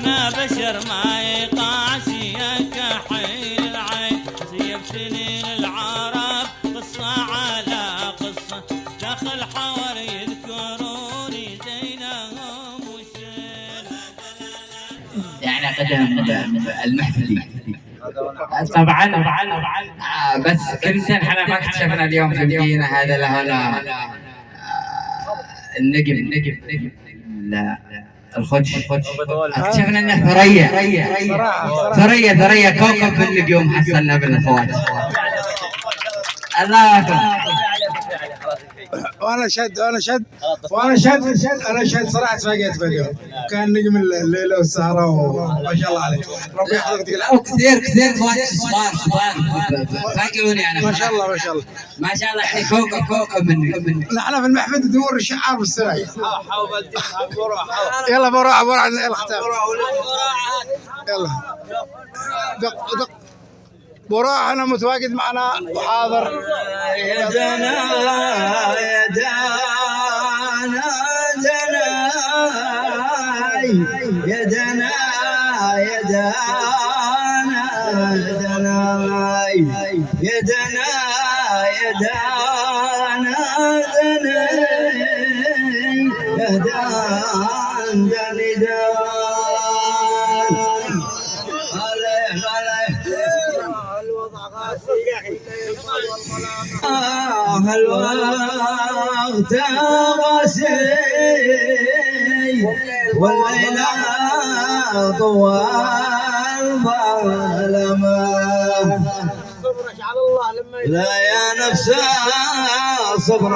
انا بشر ما يطاعش يا كحيل العين، سيبتني للعرب قصة على قصة، دخل حور يذكروني زينهم وشين. يعني قدم المحفلي طبعا بس كنت احنا ما اكتشفنا اليوم في المدينة هذا له النجم لا الخدش، اكتشفنا انه ثريا كوكب بالنجوم حصلنا بالاخوات. الله اكبر. وانا شد صراحه تفاجئت باليوم، كان نجم الليله والسهره وما شاء الله عليك. ربي يحفظك. كثير اخوات صغار فاجئوني انا. ما شاء الله احنا كوكب من نحن في المحفل تدور الشعار بالسرايا. يلا بروح الختام. يلا دق بروح. انا متواجد معنا وحاضر. يا دنا الوقت غسي والليلة طوال ظلمة، لا يا نفس صبر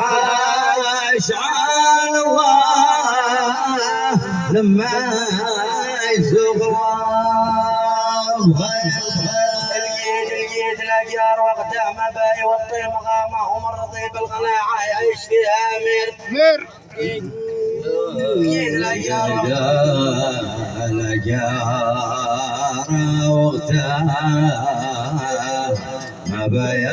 اشعال الله لما يسوق الأجيار وقتها ما باي والطي مقامه ومرضي بالقناعة يعيش فيها أمير. الأجيار وقتها ما باي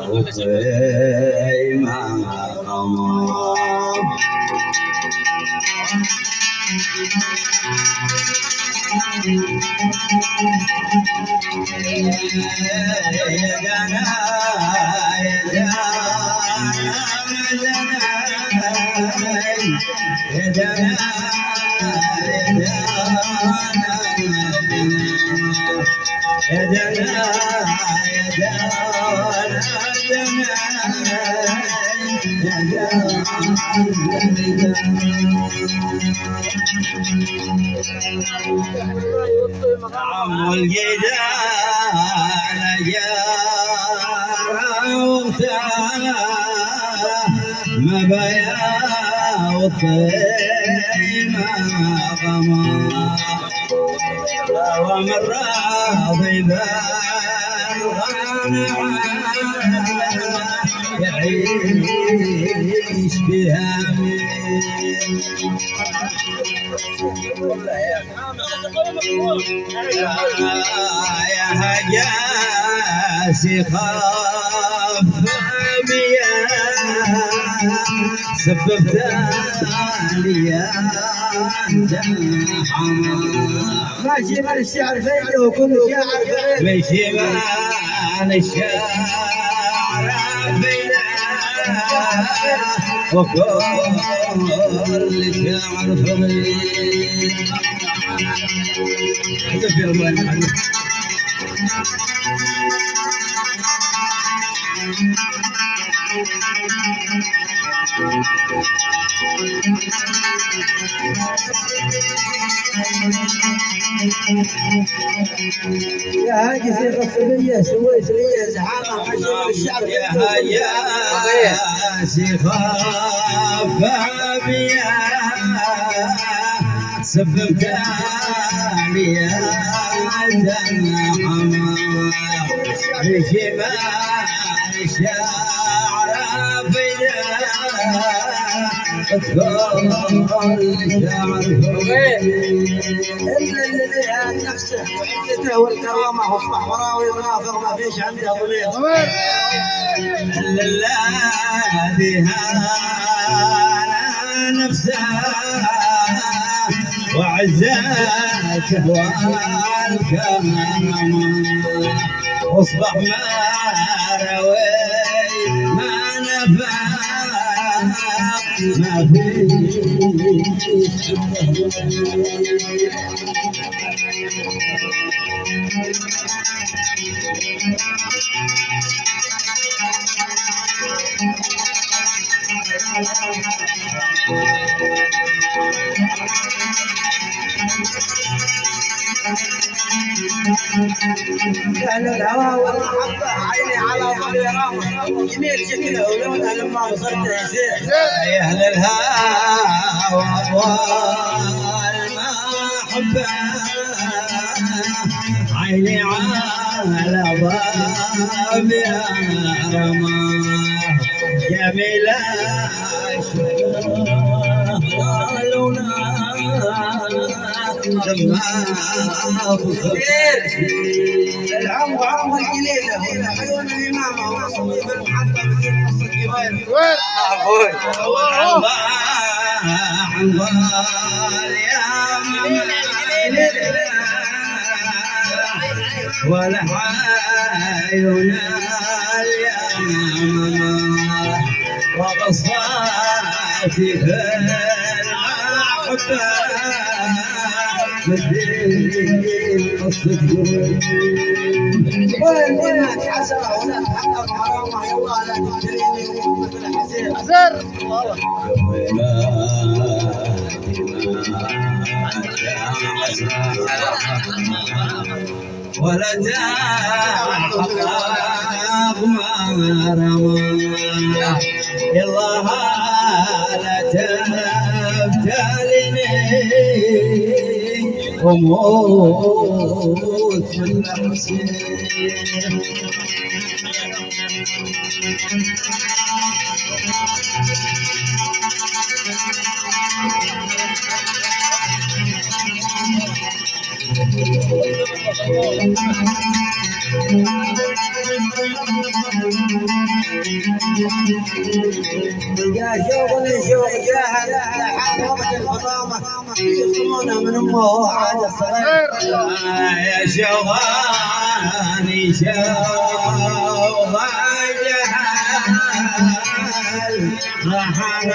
والطي مقامه. والجدال جار وقتها ما بيا والطيمة غمار، ومن راضي بالغنى يعيش بها يا هجاسي خاف بيا سببت لي ماشي من الشعر فيا وكل شاعر ماشي من الشعر فيا وكل شاعر فيا. يا هاجي في غفلية سويت لي زحامة حشر الشعر يا هاجي خاف بيا سببت لي بشمال الشعر بيا نفسه وعزته والكرامة واصبح براوي منافق ما فيش عنده ضمير. الذي هان نفسه وعزاته والكرم واصبح ما روي ما نفع ما فيه أهل الهوى والمحبة عيني على ضميرهم جميل شكله ولونه لما وصلت يصير يا أهل الهوى والمحبة عيني على ضميرهم جميل العم وعم الجليلة هنا عيون الإمامة وصلي بالمحبة بدين نص الجبال عن ضال يا ولا عيون اليمامة وقصاتي في العقبة بالدين الصدور وين هناك حسرة هناك حقق حرامة يا الله لا تبتليني مثل حسين ولا تحقق ما رمى يا الله لا تبتلني وموت من حسين يا شغل جاهل لحد وقت الفطامة يخدمونه من أمه وهو عاد الصغير يا شوغاني شوغان جهال راح على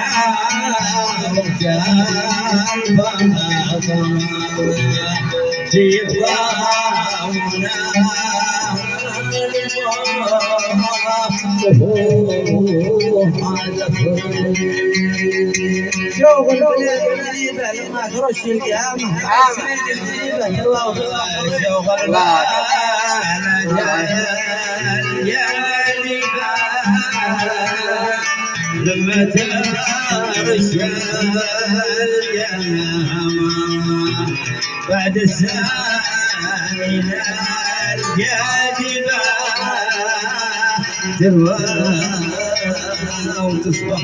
رجال فاطمة في ضامنا شغل بلاد الجريبة لما ترش القيامة السنين الجريبة الله شغل لما ترش القيامة بعد السنين الجاذبة تروى وتصبح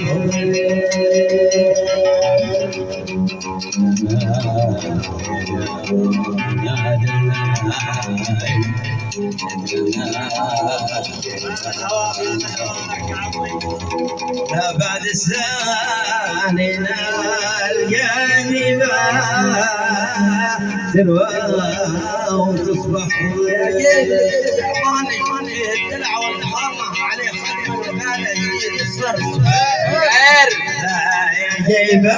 لا بعد السنين الجاذبة تروى وتصبح الدلع والفخامة عليه خدمة وكالة جديد يصفر جايبة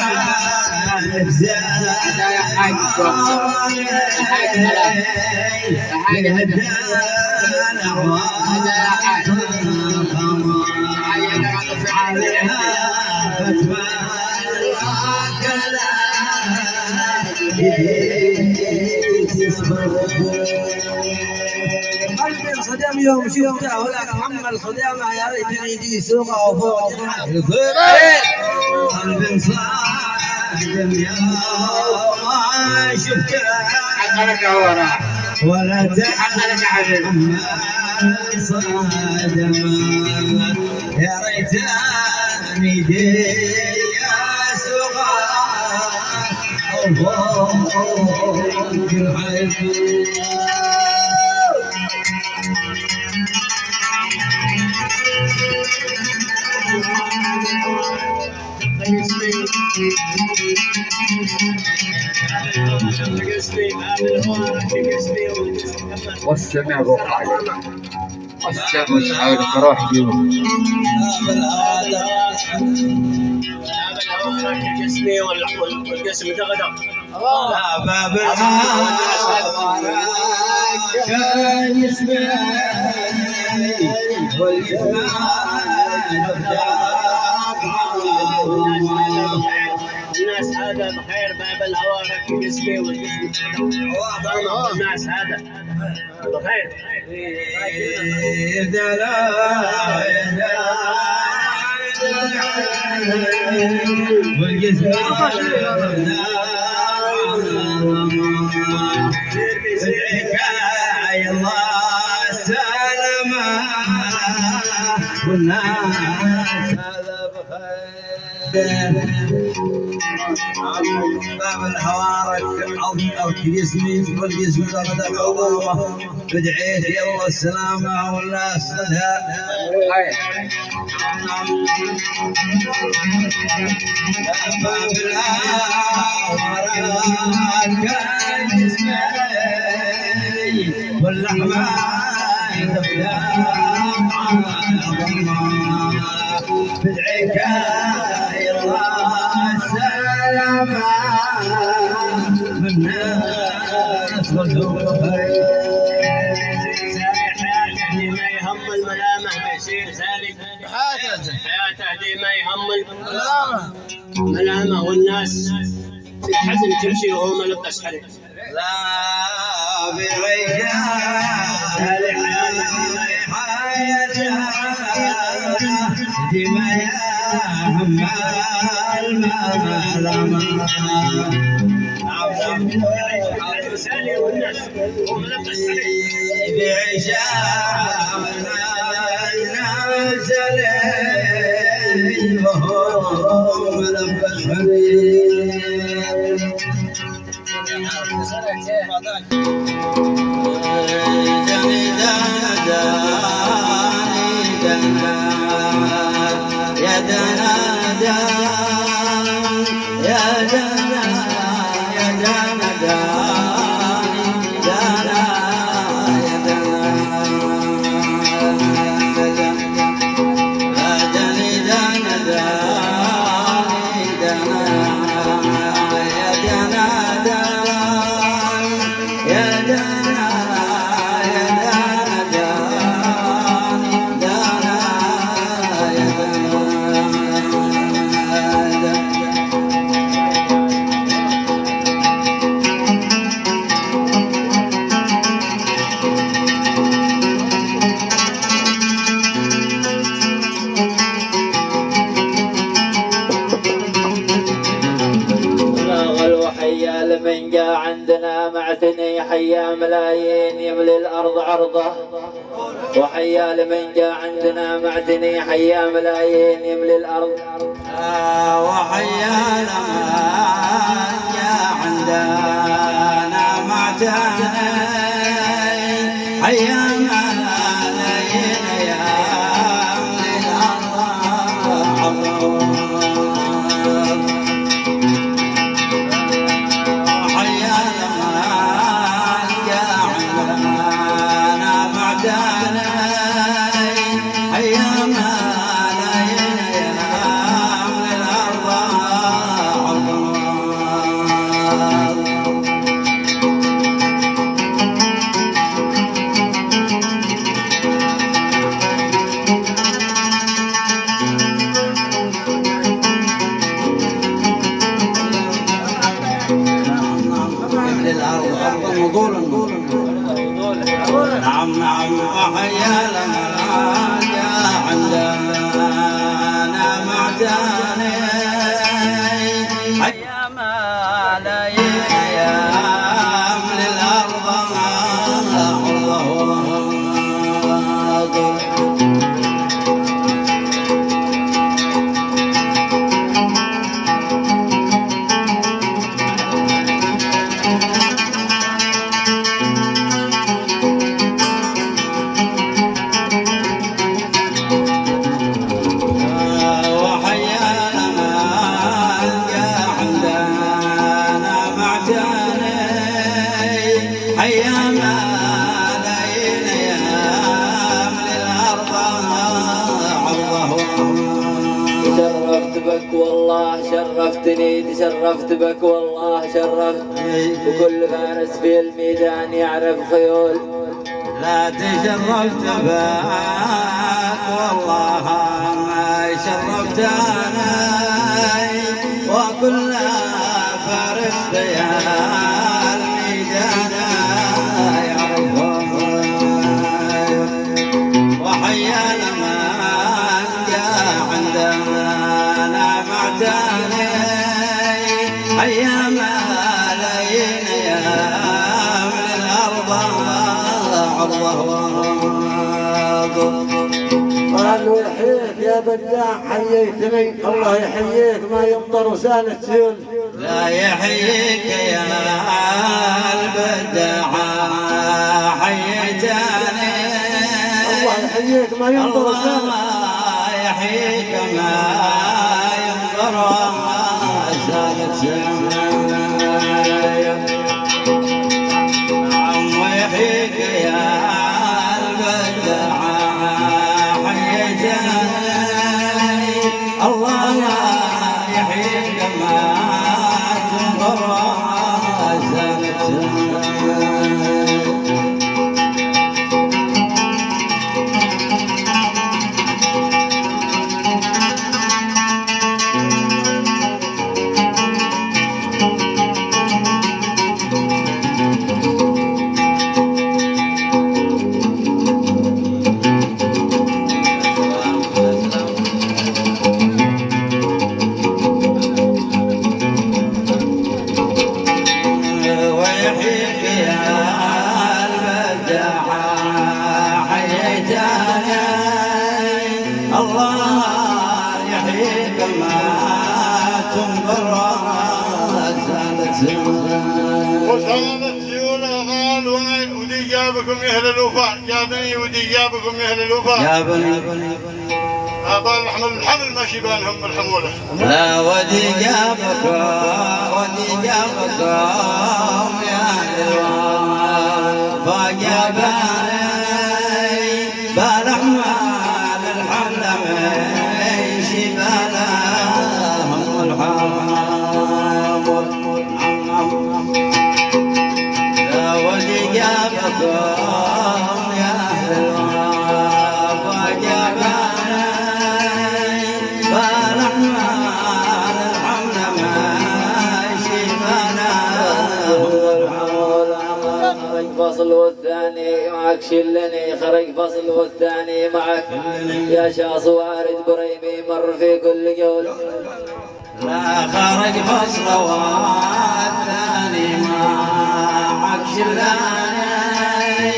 قلبي انصدم يوم شفته ولك حمل صدامه يا ريتني يجي سوقه وفوق جناحه قلبي انصدم يوم شفته ولا تحمل صدمه يا ريتني يجي يا سوقه وفوق جناحه والسمع بقى والسمع حولك روح جيبه جسمي والجسم دغدغ باب الحوارك يسمع والجسم الناس هذا بخير باب الهوارك جسمي والجسم الناس هذا بخير والجسم يا الله سلامة والناس هذا بخير باب الحوارك او جسمي والجسم غدا عظمه بدعيت يا الله السلامه والناس خذها باب الحوارك جسمي واللحمه بدعيك يا الله سلامة من الناس حياته ما يهم الملامة بيصير سالك حياته ما يهم الملامة والناس تتحزن تمشي وهو ملبس حلق لا برجال دما يا هم الملامة سالي والناس هو ملبس حلق بعشاء نازل وهو ملبس من جاء عندنا معتني حيا ملايين يملي الأرض عرضه وحيا لمن جاء عندنا معتني حيا ملايين يملي الأرض وحيا لمن جاء عندنا معتني حيا ملايين يملي الأرض عرضه نعم نعم وحيا لما جاء عندنا معتني حيا ملايين ايام للارض وحيا لما حيا ملايين أيام للأرض عرضه. تشرفت بك والله شرفتني، تشرفت بك والله شرفتني، وكل فارس في الميدان يعرف خيول. لا تشرفت بك والله ما شرفت أنا، وكل فارس في الميدان يعرفه. وحيا لمن جاء عندنا معتني، حيا ملايين أيام للأرض عرضه. قالوا يحييك يا بداع حييتني، الله يحييك ما يمطر وسالة سيول. لا يحييك يا البداع حييتني، الله يحييك ما يمطر وسالة. الله يحييك ما ينظر سالة سيول. نعم ويحييك يا البداع حييتني، الله يحييك ما تنظر سالة سيول. ويحييك يا البداع حييتني، الله يحييك ما تنظر سالة سيول. وسالت سيول قال ودي جابكم يا اهل الوفاء، جابني ودي جابكم يا اهل الوفاء. يا بني قال الحمل ما شبانهم الحموله. لا ودي جابكم يا الوفاء، جابني بالأحمال الحمل من شبالهم الحمل. لا ودي جابكم يا الوفاء، جابني بالأحمال الحمل من شبالهم الحمل. خرج فصل والثاني معك شلني، خرج فصل والثاني معك يا شاص وارد بريمي مر في كل جول. لا خرج فصل والثاني معك شلاني،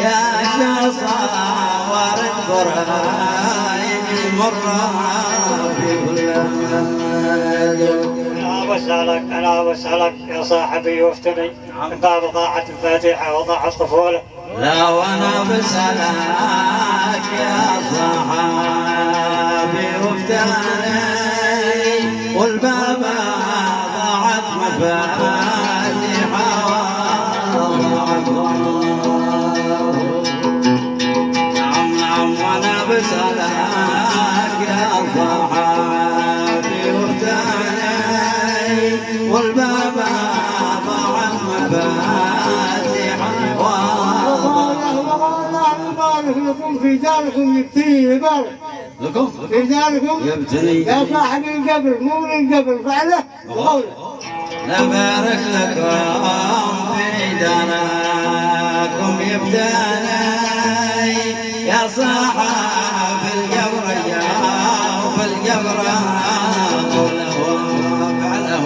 يا شاص وارد بريمي مر في كل جول. أنا بسألك أنا بسألك يا صاحبي وافتني، باب ضاعت الفاتحة وضاعت طفولة. لا وانا بسألك يا صحابي وافتاني، والباب ضاعت مفاتيحه وضاعت نعم نعم وانا بسألك يا صحابي وافتاني، والباب ضاعت مفاتيحه يبارك لكم في داركم يبتني، يبارك لكم في داركم يبتني يا صاحب القبر مو من القبر فعله وقوله. نبارك لكم في داركم يبتني، يا صاحب القبر يا وفي القبر قوله فعله.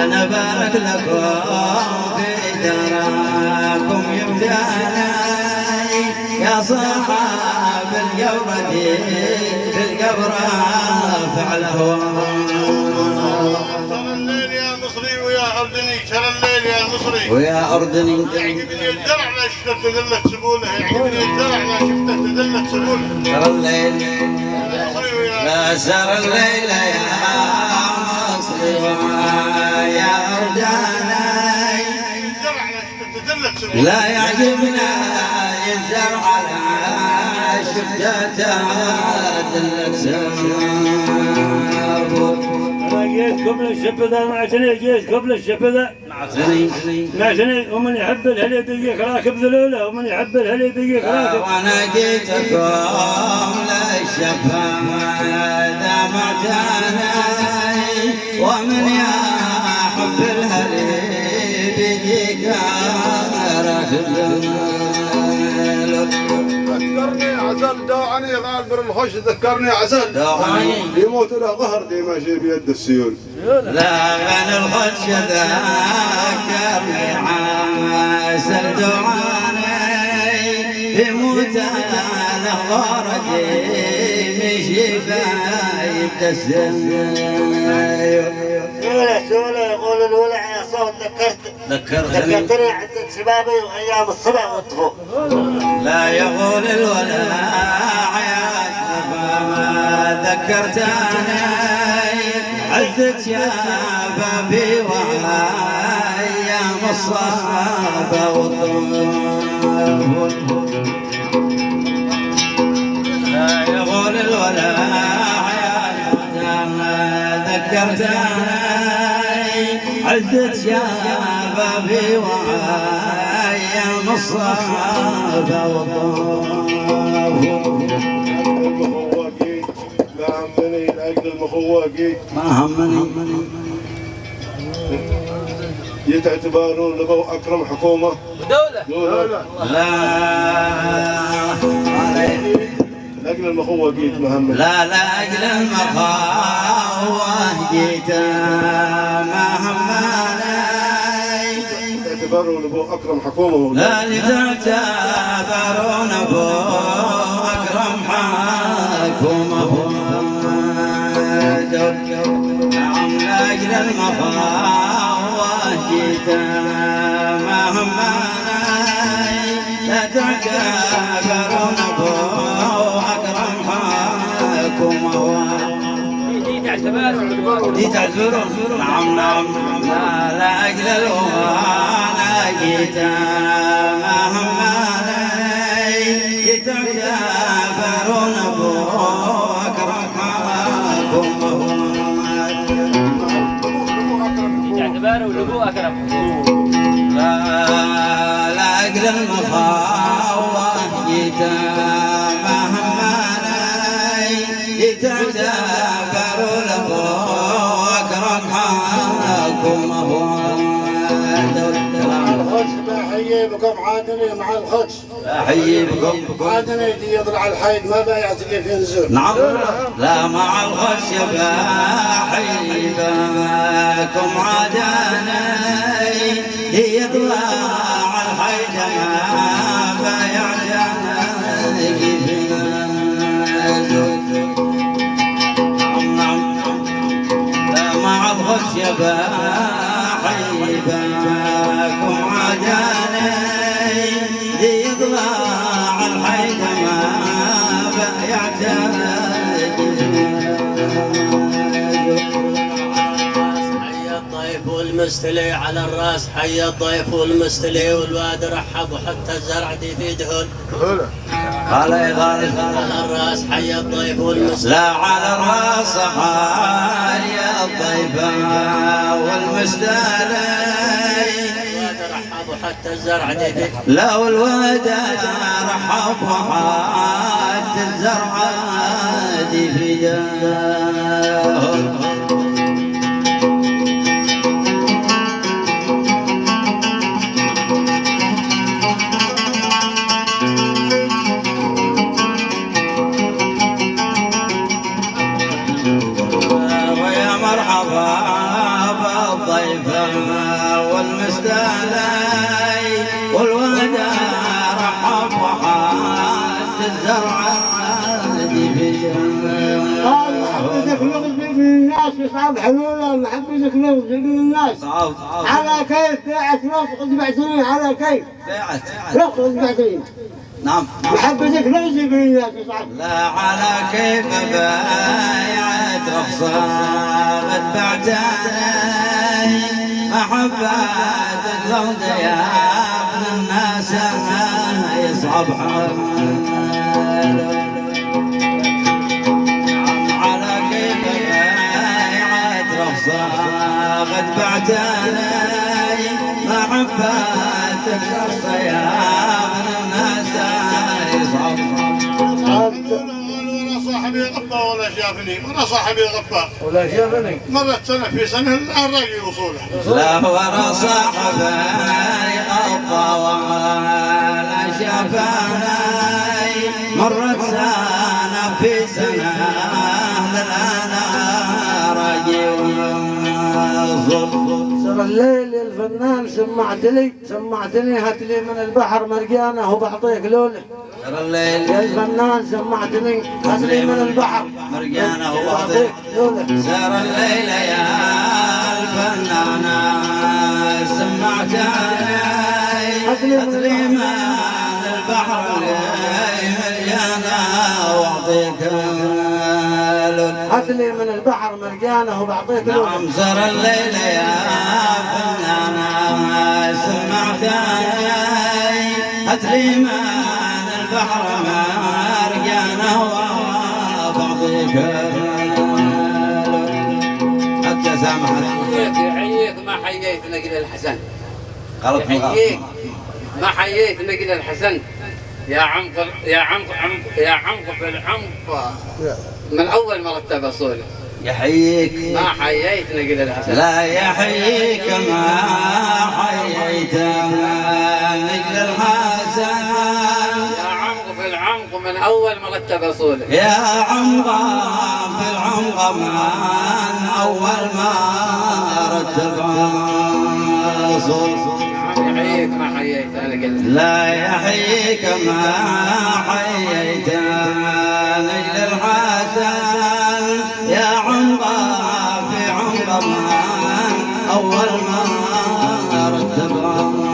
نبارك لكم في داركم يبتني، يا صاحب القبر في القبر فعله. ترى الليل يا مصري ويا أردني، ترى الليل يا مصري ويا أردني يعجبني الزرع لا شفته تذلت سبوله، يعجبني الزرع لا شفته تذلت سبوله. ترى الليل مصري ويا لا سر الليل يا مصري ويا أردني، دلك سبوع. لا يعجبنا الزرع على شفتاته دلك سبوع. أنا جيت قبل الشبذة معتني، جيت قبل الشبذة معتني، ومن يحب الهلي بيجيك راكب ذلولة، ومن يحب الهلي بيجيك راكب. وانا جيتكم للشفاعة معتني، ومن يحب الهلي بيجيك راكب. ذكرني عسل داعني غالبر الخش، ذكرني عسل داعني يموت له ظهر دي ماشي بيد السيول. لا غنى الخدش ذكرني عسل داعني يموت له ظهر دي ماشي بيد السيول. سولة يقول الولع يا صوت ذكرتني عدة شبابي وايام الصبا والطفول. لا يقول الولاء يا شباب ذكرتني عزت شبابي وايام الصبا والطفول. لا يقول الولاء يا شباب ذكرتني عزت شبابي وأيام الصبا والطفول. المخواقين لا همني لأجل المخواقين ما همني يتعتبرون لبو أكرم حكومة دولة. لا لأجل المخوة جيت مهمة. لا أجل المخاوة جيت مهمة. تعتبرون أبو أكرم حكومة. لا تعتبرون أبو أكرم حكومة. نعم لأجل المخاوة جيت مهمة. لا تعتبرون أبو أكرم حكومة. دي تعتبرون نعم لا أجل الوانا جيت مهما تعتبرون أبو أكرم حكومة. تعتبروا لأبو أكرم لا أجل المخاوة جيت مهما تعتبروا لأبو أكرم حكومة. أحيي بكم عادني مع الخدش. أحيي بكم عادني يجي يطلع الحيد ما بايعت كيف ينزل. نعم لا مع الخدش بأحيي بكم عادني يطلع الحيد ما بايعت كيف ينزل. نعم لا مع الخدش بأحيي بكم عادني يطلع الحيد ما يعتاد. حي الضيف والمستلي على الراس، حي الضيف والمستلي والواد رحب وحتى الزرع دي في دهن. على الراس حي الضيف والمستلي. لا على الراس حي الضيف والمستلي. وحتى الزرع دي في لا والواد رحب وحتى الزرع دي في دهن. ويا مرحبا بالضيف والمستلي والواد رحب وحتى الزرع دي في دهن. محبتك نغزي من الناس يصعب حلولا، محبتك نغزي من الناس على كيف بيعت رفق 7 سنين على كيف رفق 7 سنين. نعم محبتك نغزي من الناس يصعب. لا على كيف بايعت رخصة قد بعتني محبتك لو ضياف الناس يصعب على كيف بيعت رخصة قد بعتني محبتك شخصة يا من الناس يصعب. صاحبي غفى ولا شافني ولا صاحبي غفى ولا شافني مرت سنة في سنة الآن راجي وصوله. لا ورا صاحبي غفى ولا شافني مرت سنة في سنة الآن راجي وصوله. سر الليل الفنان سمعتني هات لي من البحر مرجانه وبعطيك لوله. سر الليل يا الفنان سمعتني هات لي من البحر مرجانه وبعطيك لوله. سر الليل يا الفنان سمعتني هات لي من البحر مرجانه وبعطيك هات لي من البحر مرجانه وبعطيك لوله. نعم سر الليل يا فنان سمعتني هات لي من البحر مرجانه وبعطيك حتى سامحت. يحييك ما حييت نقل الحسن. يحييك ما حييت نقل الحسن يا عمق يا عمق يا عمق في العمق من اول مرتب اصوله. يحييك ما حييت نقل الحسن. لا يحييك ما حييت نقل الحسن يا عمق في العمق من اول مرتب اصوله. يا عمق في العمق من اول ما رتب اصوله. يحييك ما حييت انا قلت. لا يحييك ما حييت نجل الحسن يا عمق في عمق من اول ما رتب اصوله.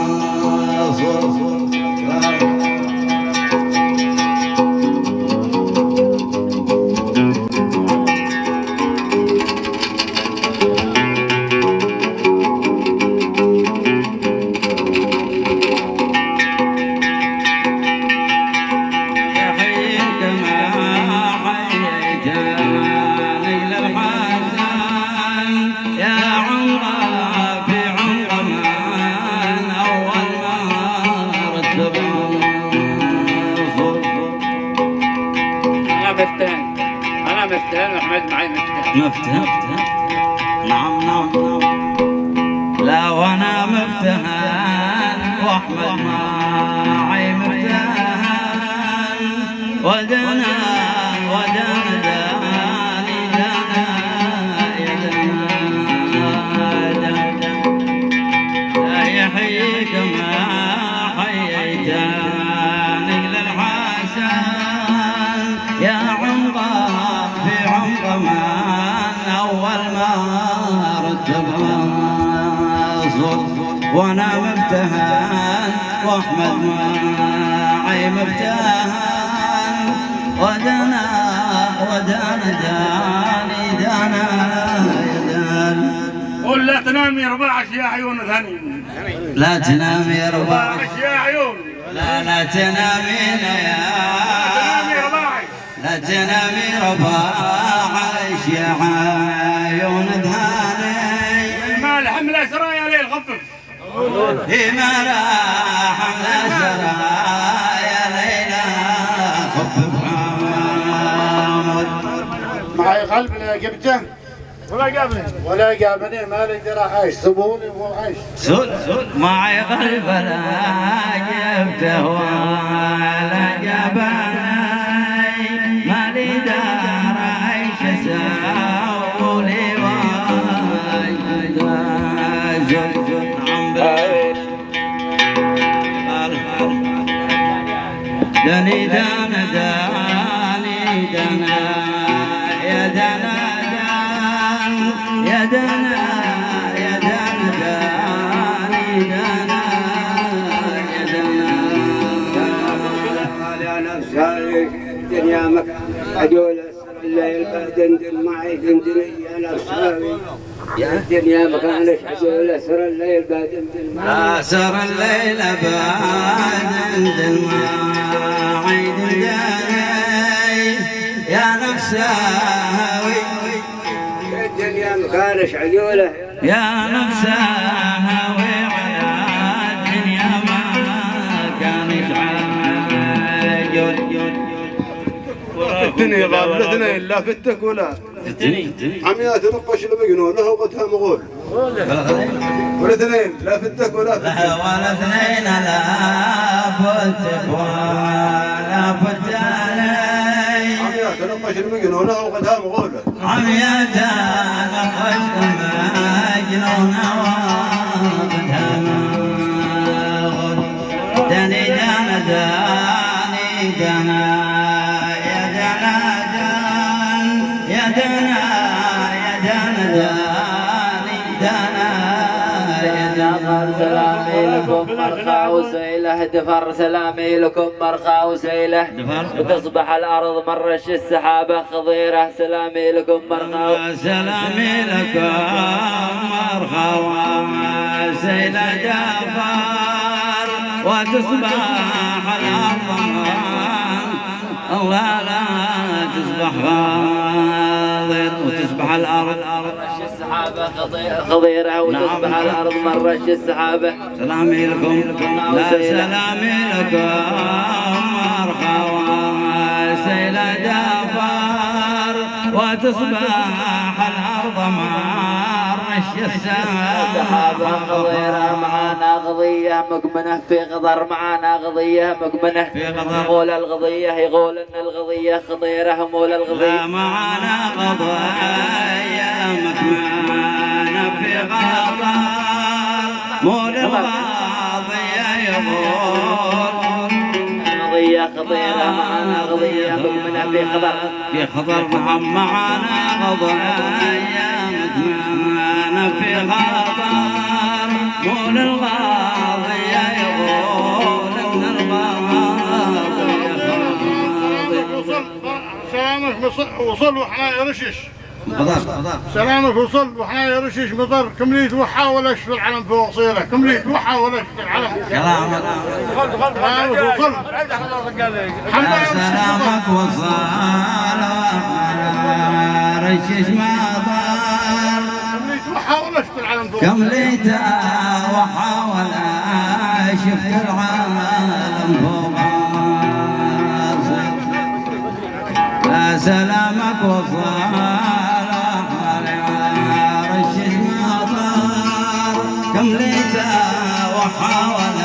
أنا مفتهن وأحمد معي مفتهن. مفتهن نعم نعم لا وانا مفتهن واحمد معي مفتهن ودنا داني دنا يا دنا لا يحييك ما حييت نقل الحسن يا عمق في عمق من اول ما رتب وانا مفتهن واحمد معي مفتهن ودنا داني دانا قل لا تنام يا رباعش يا عيون ثاني. لا تنام يا رباعش يا عيون. لا تنامين لا تنامي رباعش يا عيون ثاني. ما الحمله سرايا ليل خفف. ما حمله سرايا ليلى خفف حامد. معي قلب لا جبته ولا قابلني ما لي درا عايش سبوني مو عايش. معي قلب لا جبته ولا جابني ما لي دار عيش ساولي داني دانا يا دانا يا دانا يا دانا داني دانا يا دانا الدنيا مك أجول الليل دندن معي دندني أنا سامي يا الدنيا مكانك عجولة سر الليل بعد الماء سر الليل بعد الماء عيد داني يا نفس هاوي يا الدنيا مكانك عجولة يا نفس هاوي على الدنيا ما كانش عجول الدنيا غاب الاثنين لا فتك ولا عميات نقش المجنون له قدها مغول والاثنين لا فتك ولا فتك والاثنين لا فتك ولا فتاني عميات نقش المجنون له قدها مغول عميات نقش المجنون وقدها مغول داني دانا داني دانا سلامي لكم مرخى وسيله دفر سلامي لكم مرخى وسيله وتصبح الارض مرش السحابه خضيره سلامي لكم مرخى سلامي لكم مرخى وسيله دفر وتصبح الارض الله لا تصبح غاضر وتصبح الارض مرش السحابه خضيره وتصبح الارض مرش السحابه سلامي لكم لا سلامي لكم مرخى وسيله دفر وتصبح الارض مرش السحابه خضيره معانا قضيه مكمنه في قدر معانا قضيه مكمنه في قدر مول القضيه يقول ان القضيه خطيره مول القضيه معانا قضيه مكمنه في قدر مول القضيه يقول قضيه خطيره معانا قضيه مكمنه في قدر معانا قضيه مكمنه في قدر مول القضيه يقول ان سلامك وصل وحنا يرشش سلامك وصل وحنا يرشش مطر كمليت وحاول في العلم فوق صيره كمليت وحاول في العلم سلامك وصل سلامك وصل رشش مطر كمليت وحاول في العلم فوق كمليت وحاول شفت العالم فوق سلامك وصال رشش مطر كمليت وحاول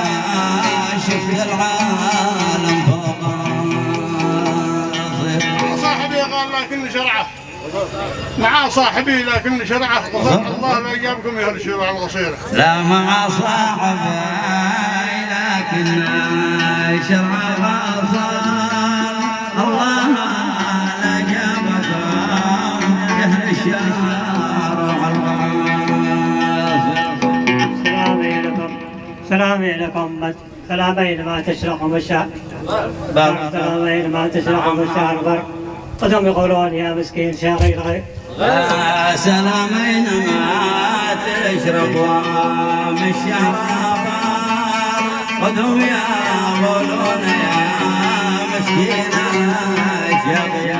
شفت العالم فوق صاحبي قال لكن شرعه مع صاحبي لكن شرعه الله لا يجابكم يا الشرع القصيره لا مع صاحبي لكن شرعه الله سلامي لكم سلامين ما تشرقهم الشعر سلامين ما تشرقهم الشعر برق قدم يقولون يا مسكين شاغي الغيب سلامين ما تشرقهم الشعر قدم يقولون يا مسكين شاغي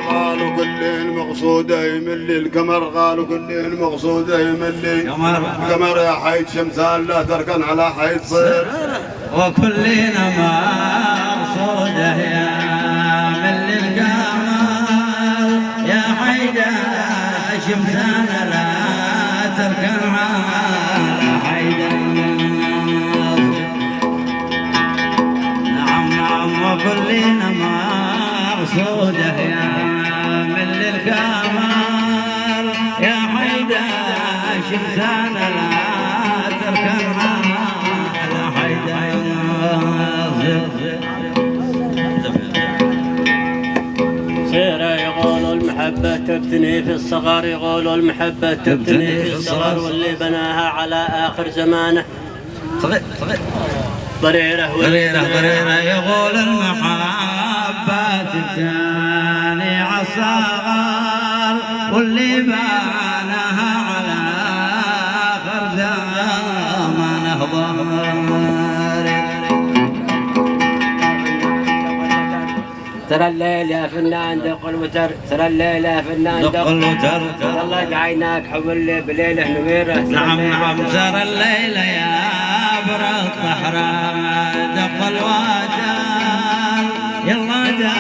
قالوا كل المقصودة يملي القمر قالوا كل المقصودة يملي القمر يا حيد شمسان لا تركن على حيد صير وكلنا مقصودة يا ملي القمر يا حيد شمسان لا تركن على حيد نعم وكلنا مقصودة يا ملي القمر يا حيدة شمسان لا تركن على حيدة سيرة يقولوا المحبة تبتني في الصغر يقولوا المحبة تبتني في الصغر واللي بناها على آخر زمانه ضريرة يقول المحبة تبتني عالصغر واللي بانها على خردامه ضارب. ترى الليل يا فنان دق الوتر، ترى الليل يا فنان دق الوتر، والله بعيناك حول بليله نميره. نعم نعم ترى الليل يا برا الصحراء دق الوتر، يلا دا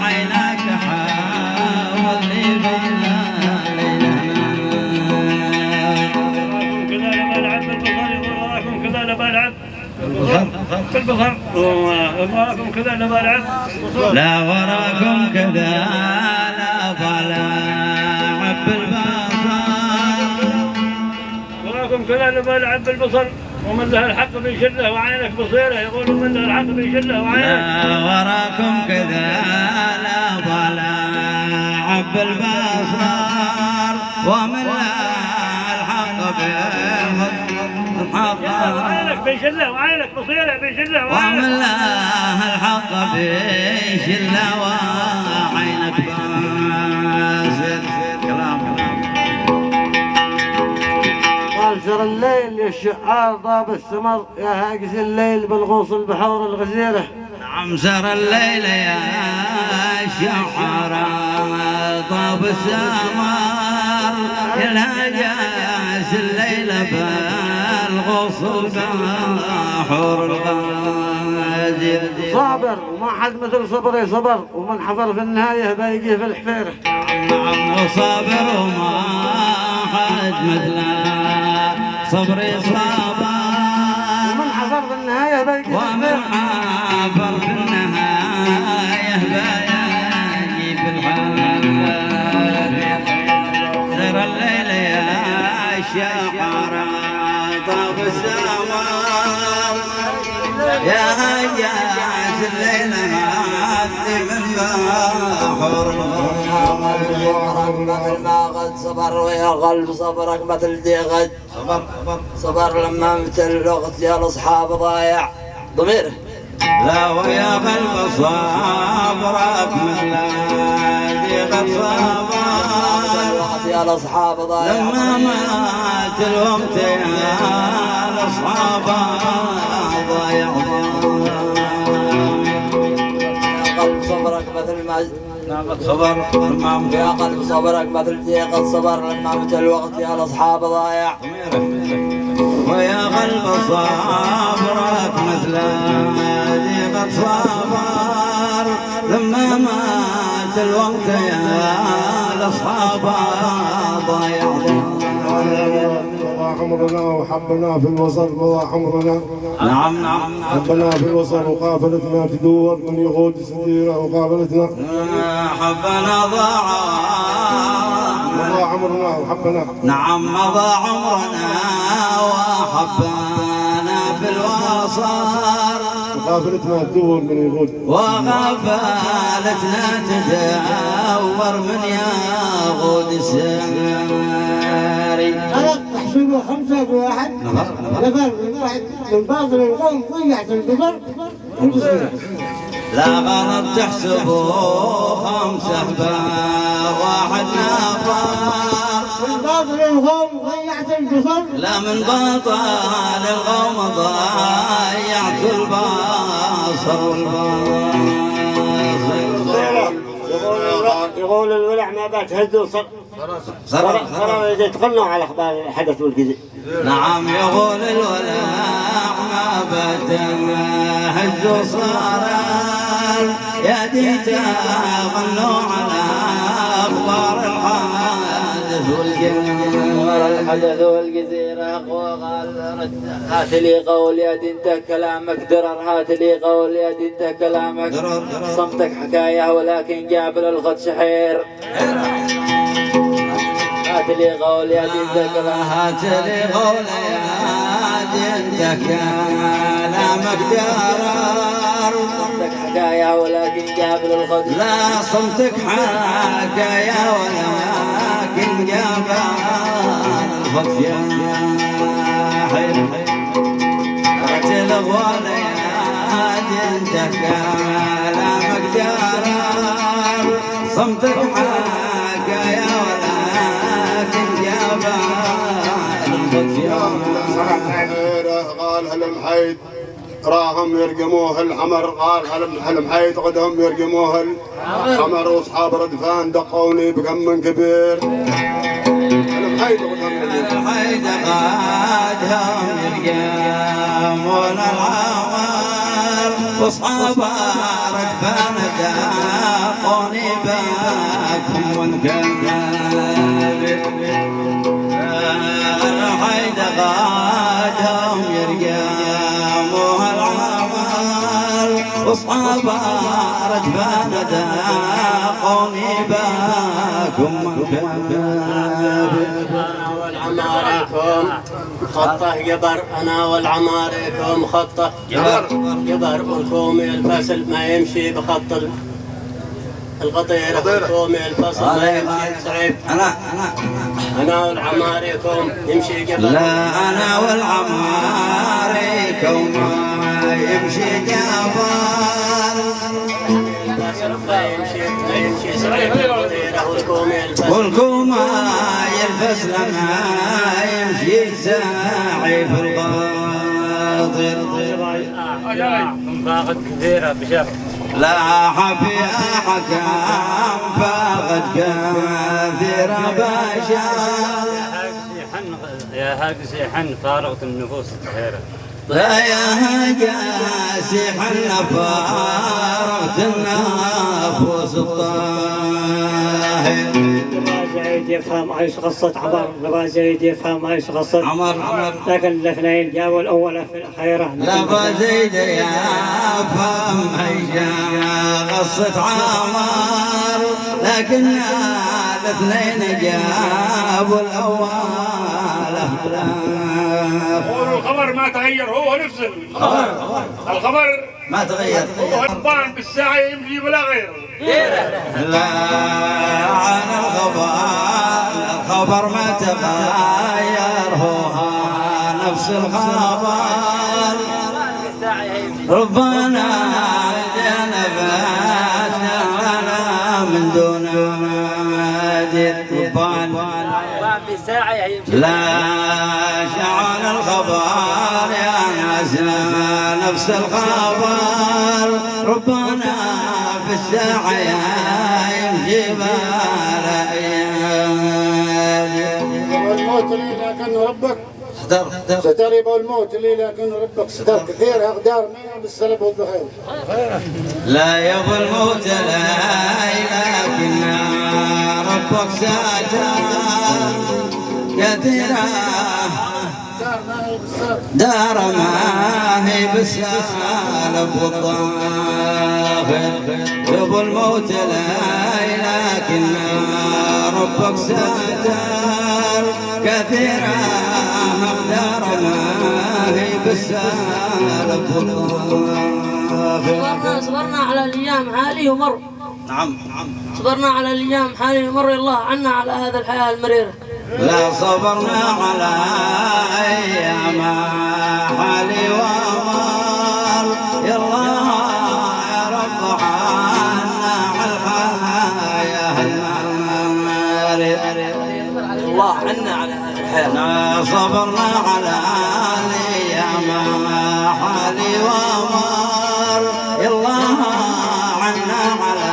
عيناك حول لي كذا لما العب بالبصر، وراكم كذا لما العب، لا وراكم كذا لا بلعب بالبصر، وراكم كذا لما العب بالبصر، ومن له الحق بيشله وعينك بصيره، يقولوا من له الحق بيشله وعينك. لا وراكم كذا لا بلعب بالبصر، ومن له الحق وعينك بيشله وعينك بصيره بيشله ومن له الحق بيشله وعينك بصير. قال سر الليل يا الشعار ضاب السمر، يا هاجس الليل بالغوص البحور الغزيره. نعم سر الليل يا الشعار ضاب السمر، يا هاجس الليل بالغوص البحور الغزيره. صابر وما حد مثل صبري صبر، ومن حضر في النهايه بيجي في الحفيره. نعم وصابر وما حد مثله صبري صابر، ومن حضر في النهايه بيجي ومن حضر في النهايه بيجي في الحفيره. سر الليل يا الشعر طاب السمر، يا هجاس الليل هذي من بحر مثل ما قد صبر، ويا قلب صبرك مثل دي غد صبر لما مثل الوقت يا الاصحاب ضايع ضميره. لا ويا قلب صبرك مثل دي غد صبر، يا الاصحاب ضايع لما مات الوقت يا الاصحاب ضايع. يا قلب صبرك مثل ما صبر لما يا قلب صبرك مثل ضيق الصبر، لما متى الوقت يا الاصحاب ضايع. ويا قلب صبرك مثل ضيق الصبر، لما مات الوقت يا الاصحاب ضايع. عمرنا وحبنا في الوصل مضى عمرنا. نعم نعم حبنا في الوصل وقافلتنا تدور من يغود سديره وقافلتنا. حبنا مضى عمرنا وحبنا. نعم مضى عمرنا وحبنا في الوصل، وقافلتنا تدور من يغود، وقافلتنا تدور من يغود الساري. تحسبوا خمسة بواحد نفر واحد من باطل القوم ضيعت البصر. لا غلط تحسبوا خمسة بواحد نفر، من باطل القوم ضيعت البصر. لا من باطل القوم ضيعت البصر والبصر. يقول الولع ما بتهزوا صار يتقنوا على اخبار الحدث والجزء. نعم يقول الولع ما بتهزوا صار يدي تغنوا على اخبار الحدث الحدث والجزيرة. وقال هات لي قول يا انت كلامك درر، هات لي قول يا انت كلامك صمتك حكاية ولكن جابل الخط شحير. هات لي قول يا انت كلامك، هات لي قول يا انت كلامك درر، صمتك حكاية ولكن جابل الخط. لا صمتك حكاية ولكن جابل الخط يا حير. هات الغوال يا انت كلامك درر، صمتك حكاية ولكن قال هالمحيد راهم يرقموه الحمر، قال هالمحيد قدهم يرقموه الحمر، واصحاب ردفان دقوني بكم من كبير. الحمحيد قادهم يرقمون الحمر، واصحاب ردفان دقوني بكم من كبير. الحمحيد قادهم يرقمون الحمر، واصحاب ردفان دقوني بكم من كبير. والعماريكم خطه قبر انا والعماريكم خطه قبر والكومي الفصل ما يمشي بخط القطيره، والكومي الفصل ما يمشي صعيب. انا والعماريكم يمشي قبر. لا انا والعماريكم ما يمشي قبر، ما يمشي صعيب القطيره والكومي الفصل، والكوما الفصل ما يمشي ساعي في القاطر. فاقد كثيرة بشر لاح في أحكام فاقد كثيرة بشر. يا هاجسي حن فارغة النفوس الطاهرة. لا يا هاجسي حن فارغة النفوس الطاهرة. زايد يفهم ايش قصة عمر، لبا زايد يفهم ايش قصة عمر، لكن الاثنين جابوا الاولى في الاخيرة. لبا زايد يفهم ايش قصة عمر، لكن الاثنين جابوا الاولى. الخبر ما تغير، هو نفس الخبر ما تغير، هو ربان بالساعة يمشي بلا غير. لا عن الخبر ما تغير، هو نفس الخبر. ربنا عندنا باتنا من دون مادر. لا شعن الخبر يا ناس نفس الخبر. ربنا في الساعة يمشي بلا الموت اللي لكن ربك ستر، يبقى الموت اللي لكن ربك ستر كثير أقدار منها بالسلب والضحية. لا يبى الموت لا لكن ربك ستر كثيرة دار ما هي بالسالب والضاغط. يبى الموت لا لكن ربك ستر كثيرة دار ما هي بالسالب والضاغط. صبرنا على الايام حالي ومر. نعم صبرنا على الايام حالي ومر، الله عنا على هذا الحياة المريرة. لا صبرنا على أيام حالي ومر، يا الله يا رب عنا على الحياة المريرة. الله عنا على هذا الحياة. صبرنا على أيام حالي ومر، يا الله عنا على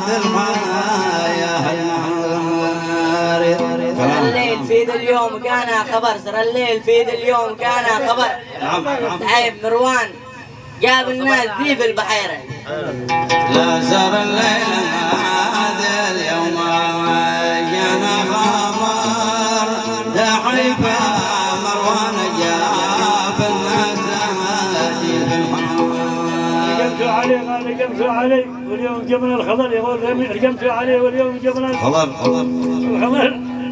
هذا الحياة المريرة. الليل في ذا اليوم كان خبر، سر الليل في ذا اليوم كان خبر. عيب مروان جاب الناس ذي في البحيرة. لا سر الليل هذا اليوم كان خبر، دحيفة مروان جاب الناس ذي في البحيرة. رقمت علي واليوم جبنا الخضر، يقول رقمت عليه واليوم جبنا الخضر.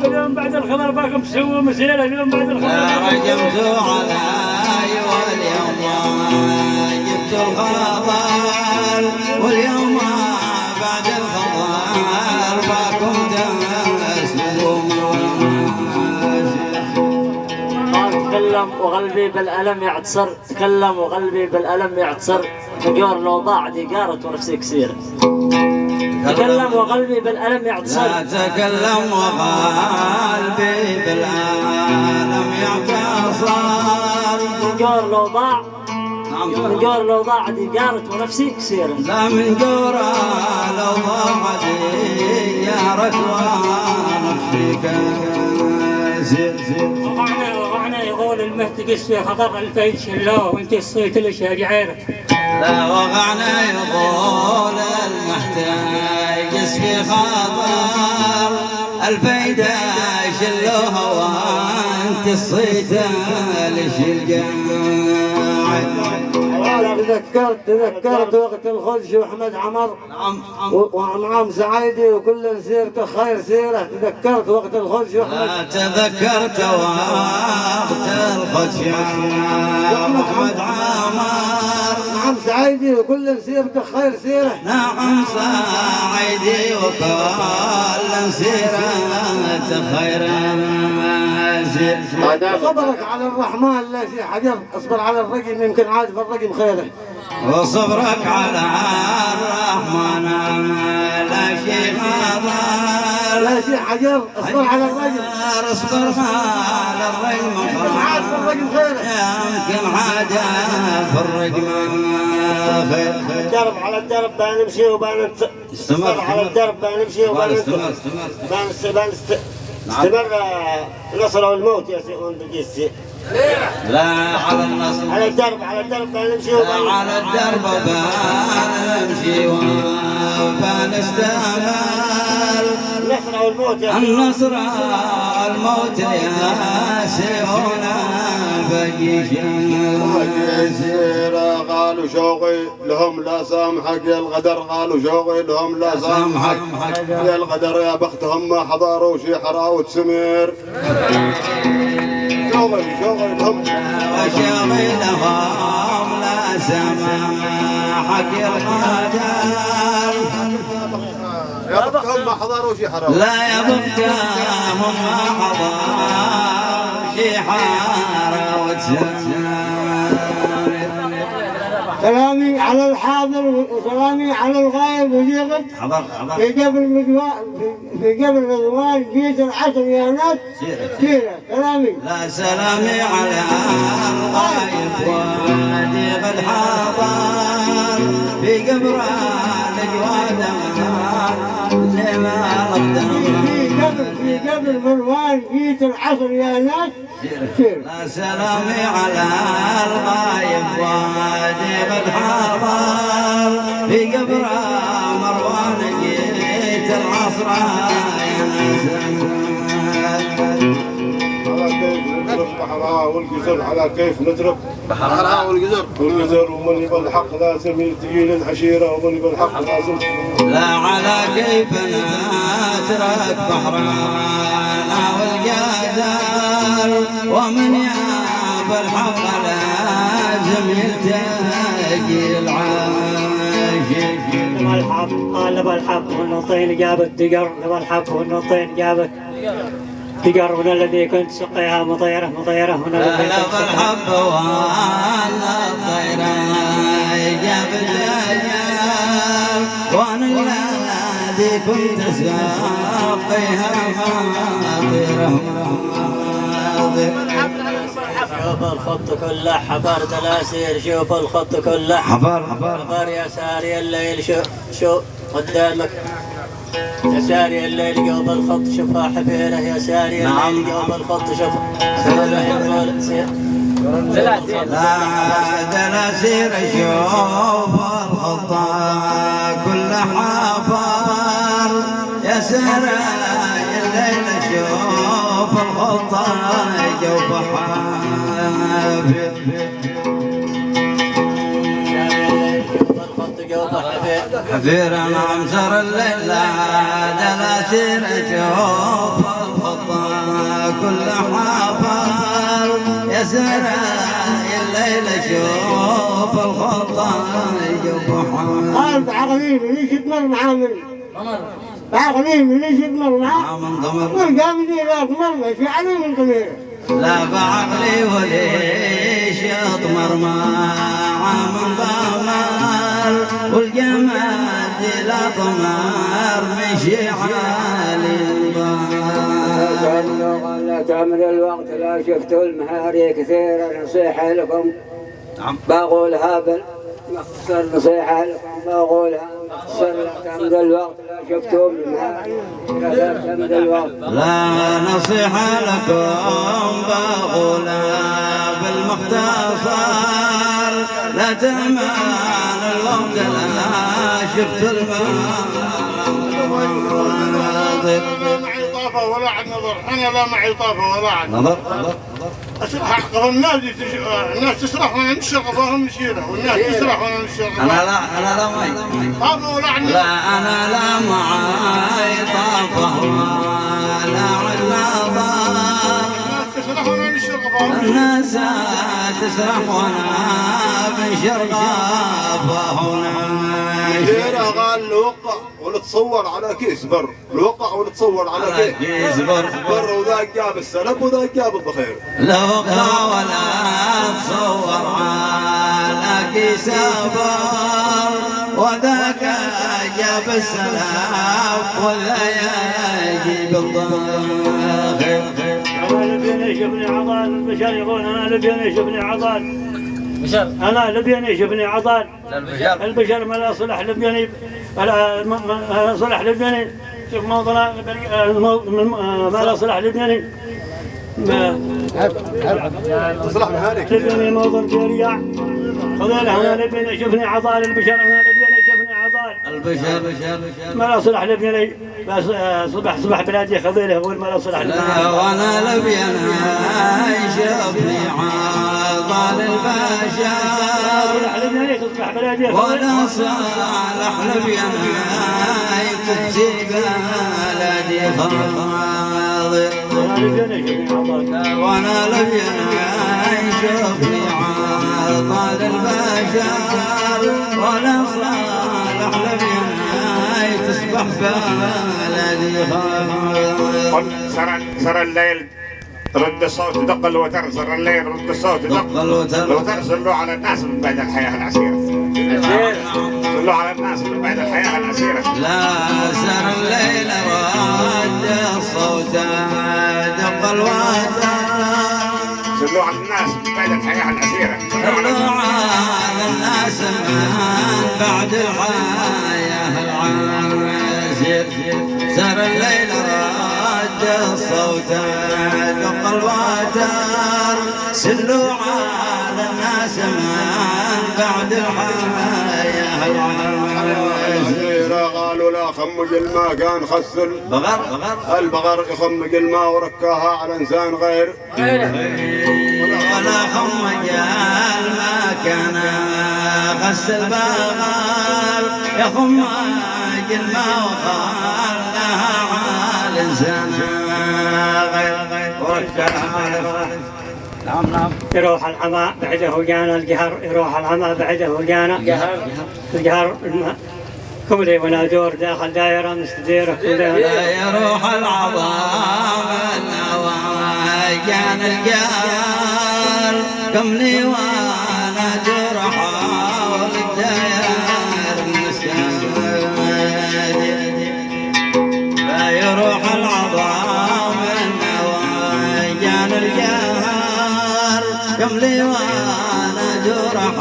اليوم بعد الخضر باكم تسووا مسيرة. اليوم بعد الخضر رقمت علي واليوم جبت الخضر، واليوم بعد الخضر باكم تسووا. تكلم وقلبي بالألم يعتصر، تكلم وقلبي بالألم يعتصر. دقار لو ضاع دقارت ونفسي كسيرة. تكلم وقلبي بالألم يعتصر. لا تكلم وقلبي بالألم جور لو ضاع من جور لو ضاع ديارت ونفسي كسيرة لا من جورة لو ضاع ديارت ونفسي كسيرة وقعنا يقول المهتقس في خطر الفيل شلوه وانت الصيت ليش يا جعيرك لا وقعنا يقول المحتاج في خطر الفايدة شلوها وانت الصيت ليش تذكرت وقت الخدش واحمد عمر وعمام سعيدي وكل سيرته خير سيره. تذكرت وقت الخدش واحمد تذكرت وقت الخدش واحمد عمر نعم سعيدي وكل سيرته خير سيره. نعم سعيدي وكل سيرته خير صبرك على الرحمن لا شيء حجر. اصبر على الرقم يمكن عاد في الرقم خيره. وصبرك على الرحمن لا شيء حجر لا شيء حجر. اصبر على الرقم اصبر على الرقم يمكن عاد في الرقم خيره. يمكن عاد في الرقم خير. الدرب على الدرب بنمشي استمر على الدرب بنمشي استمر نصر والموت يا سيئون بقيسي. لا على النصر على الدرب بنمشي على الدرب بنمشي وبنستمر النصر والموت يا النصر والموت يا سيئون سيرة قالوا شوقي لهم لا سامحك يا الغدر. قالوا شوقي لهم لا سامحك يا الغدر. يا بختهم ما حضروا شي حراوة سمير. شوقي لهم وشوقي لهم لا سامحك يا الغدر. يا بختهم ما حضروا شي حراوة. لا يا بختهم ما حضروا شي حراوة سمير. سلامي على الحاضر وسلامي على الغايب وجيغد في قبل رضوان بيت العشر يا ناس سيرة. سلامي لا سلامي على الغايب وجيغد حاضر في قبر الأجواد لما قدم في قبل رضوان بيت العشر يا ناس سيرة. لا سلامي على الغايب وجيغد حاضر في قبر مروان جيت العصر والقزر على كيف نترك بحرها والقزر ومن يبى الحق لازم يلتقي الحشيره ومن يبى الحق لازم لا على كيف نترك بحرنا والقزر ومن يبى الحق لازم يلتقي العاشق. نبى الحق والنطين جابت دقر. نبى الحق والنطين جابت دقر. من الذي كنت سقيها مطيرة من الذي كنت الحب والطيرة جابت دقر. وانا الذي كنت سقيها مطيرة. شوف الخط كله حفر دلاسير. شوف الخط كله حفر يا ساري الليل. شوف قدامك يا ساري الليل جوب الخط. شوفها حفيره يا ساري الليل جوب الخط. شوف لا دلاسير شوف الخط كله حفر يا ساري الليل. شوف الخط جوف حفير نعم سر الليل. دلاسير شوف الخط كل حفر يا سراي الليل. شوف الخط جوف قال بعقليني ليش تمر معامل بعقليني ليش تمر معامل والقابلي لا تمر في علي من ضميره. لا بعقلي وليش اطمر مع من ضمر والجمال لا طمر مشي عالي البار. لا تعمل الوقت لا شفتوا المهاري كثيرة نصيحة لكم بقولها بالمختصر نصيحة لكم بقولها مختصر لا تعمل الوقت لا شفتوا المهاري لا تعمل الوقت لا نصيحة لكم بقولها بالمختصر لا تمان الوقت لا شفت المناظر معي طافة ولا عد نظر أنا لا معي طافة ولا عد نظر أسرح قبل الناس تسرح وأنا نشر قبلهم نشيله والناس تسرح وأنا نشر أنا لا معي طافة ولا عد لا أنا لا معي طافة ولا عد نظر تسرح وأنا نشر قبلهم الناس تسرح وأنا بنشر قبلهم غيره قال الوقع ونتصور على كيس بر الوقع ونتصور على كيس بر وذاك جاب السلب وذاك جاب البخير لا وقع ولا تصور على كيس بر وذاك جاب السلب وذا يجيب الضخير أنا لبيني يشوفني عضال البشر يقول أنا لبيني يشوفني عضال أنا لبيني يشوفني عضال البشر ما لا صلح لبيني ما صلح لبيني شوف موضوع ما لا صلح لبيني تصلح مهارك لبيني موضوع جريع خذوله أنا لبيني يشوفني عضال البشر أنا لبيني يشوفني عضال البشر ما لا صلح لبيني صبح بلادي خذوله يقول ما لا صلح لبيني وانا لبيني يشوفني عضال البشر ولا صالح لبيني تجيب بلادي خاضر وانا لبيني يشوفني عضال البشر ولا صالح لبيني تصبح بلادي خاضر سر الليل رد الصوت دق الوتر سر الليل رد الصوت دق الوتر صلوا على الناس من بعد الحياة العسيرة صلوا على الناس من بعد الحياة العسيرة لا سر الليل رد الصوت دق الوتر صلوا على الناس من بعد الحياة العسيرة صلوا على الناس من بعد الحياة العسيرة سر الليل رد الصوت دق الوتر سلوا على الناس من بعد الحياة العسيرة قالوا لا خمج الماء كان خسل البغر يخمج الماء وركاها على انسان غير ولا خمج الماء كان خسل البغر يخمج الماء وخلاها على انسان غير نعم يروح العمى بعده جانا القهر يروح العمى بعده جانا القهر كملي ولا دور داخل دائرة مستديرة لا يروح العظام جانا القهر كملي وانا جرح والدائر مستدير لا يروح العظام جانا القهر كملي وانا جرح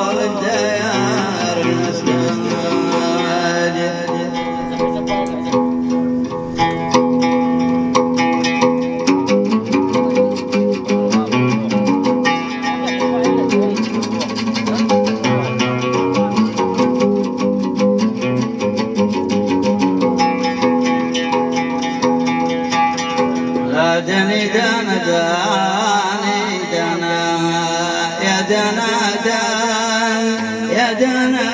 والدائر مستدير داني دانا داني دانا يا دانا دان يا دانا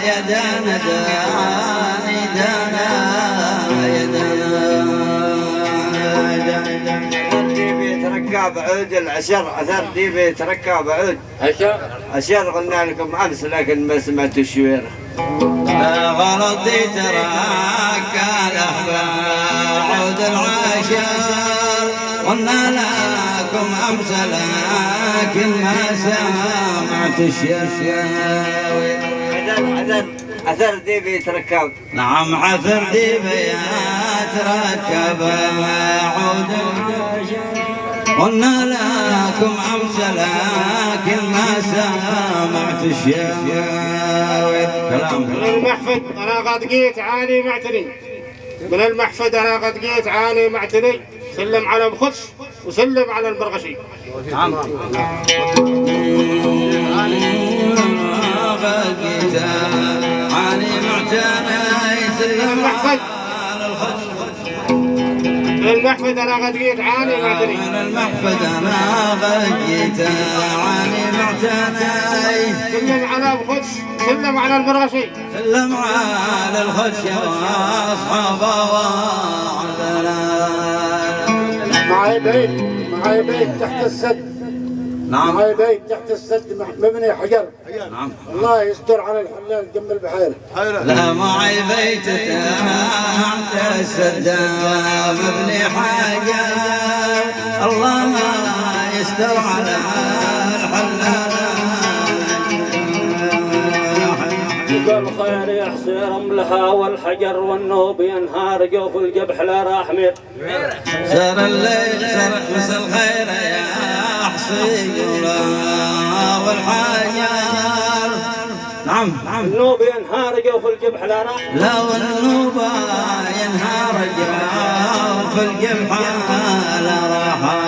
يا دانا داني دانا يا دانا بيتركب عود العشر عثر دي بيتركب عود عشر قلنا لكم امس لكن ما سمعتوا الشويره لا غلط دي تراك عود العشر قلنا لكم امس لكن ما سمعت الشاوي عثر دي بيتركب نعم عثر دي بيتركب يتركب عود قلنا لكم أمس لكن ما سمعت الشاوي كلام. من المحفد أنا قد جيت عاني معتني، من المحفد أنا قد جيت عاني معتني، سلم على مخش وسلم على البرغشي. نعم. قد جيت عاني معتني سلم المحفد من المحفد أنا قد جيت عاني معتني، من المحفد أنا قد جيت عاني معتني، سلم على مخش سلم على البرغشي، سلم على الخش واصحابه وعدنا. معي بيت تحت السد. نعم. معي بيت تحت السد مبني حجر. نعم. الله يستر على الحلال جنب البحيره. لا معي بيت تحت السد مبني حجر، الله يستر على الحلال. الخير يحصي رملها والحجر والنوب ينهار جوف الجبح لا راحمر. سر الليل سر مسا الخير يحصي رملها والحجر. نعم. النوب ينهار جوف الجبح لا راحمر. لا والنوب ينهار جوف الجبح لا راحمر.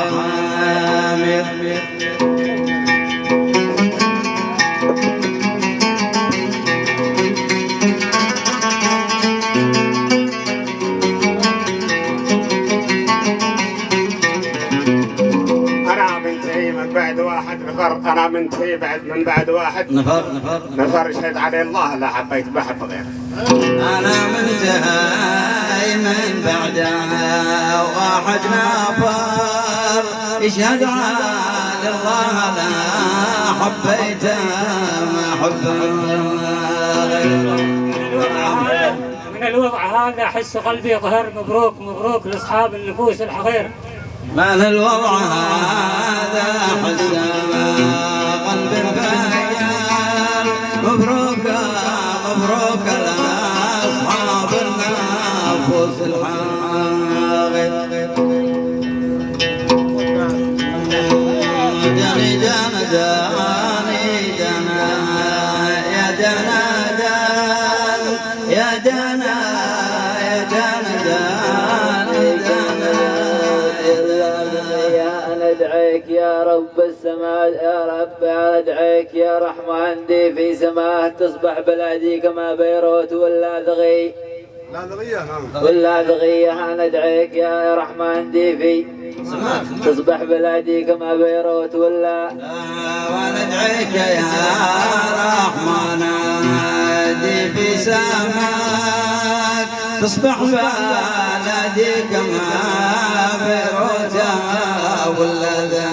بعد واحد نفر، أنا منتهي من بعد واحد نفر يشهد عليه الله لا حبيت بحب غيره. أنا منتهي من بعد واحد نفر يشهد على الله لا حبيت ما حب غيره. من الوضع هذا أحس قلبي ظهر. مبروك مبروك لأصحاب النفوس الحقيرة. من الوضع هذا حس قلب فاير. مبروك مبروك لأصحاب النفوس الحقيرة. داني دانا داني دانا يا دانا دان يا دانا يا دانا داني دانا. ندعيك يا رب السماء يا رب ندعيك يا رحمن دي في سماه تصبح بلادي كما بيروت واللاذغي. واللاذغية ندعيك يا رحمن دي في تصبح بلادي كما بيروت ولا. وندعيك يا رحمن دي في سماك تصبح بلادي كما بيروت ولا ذا.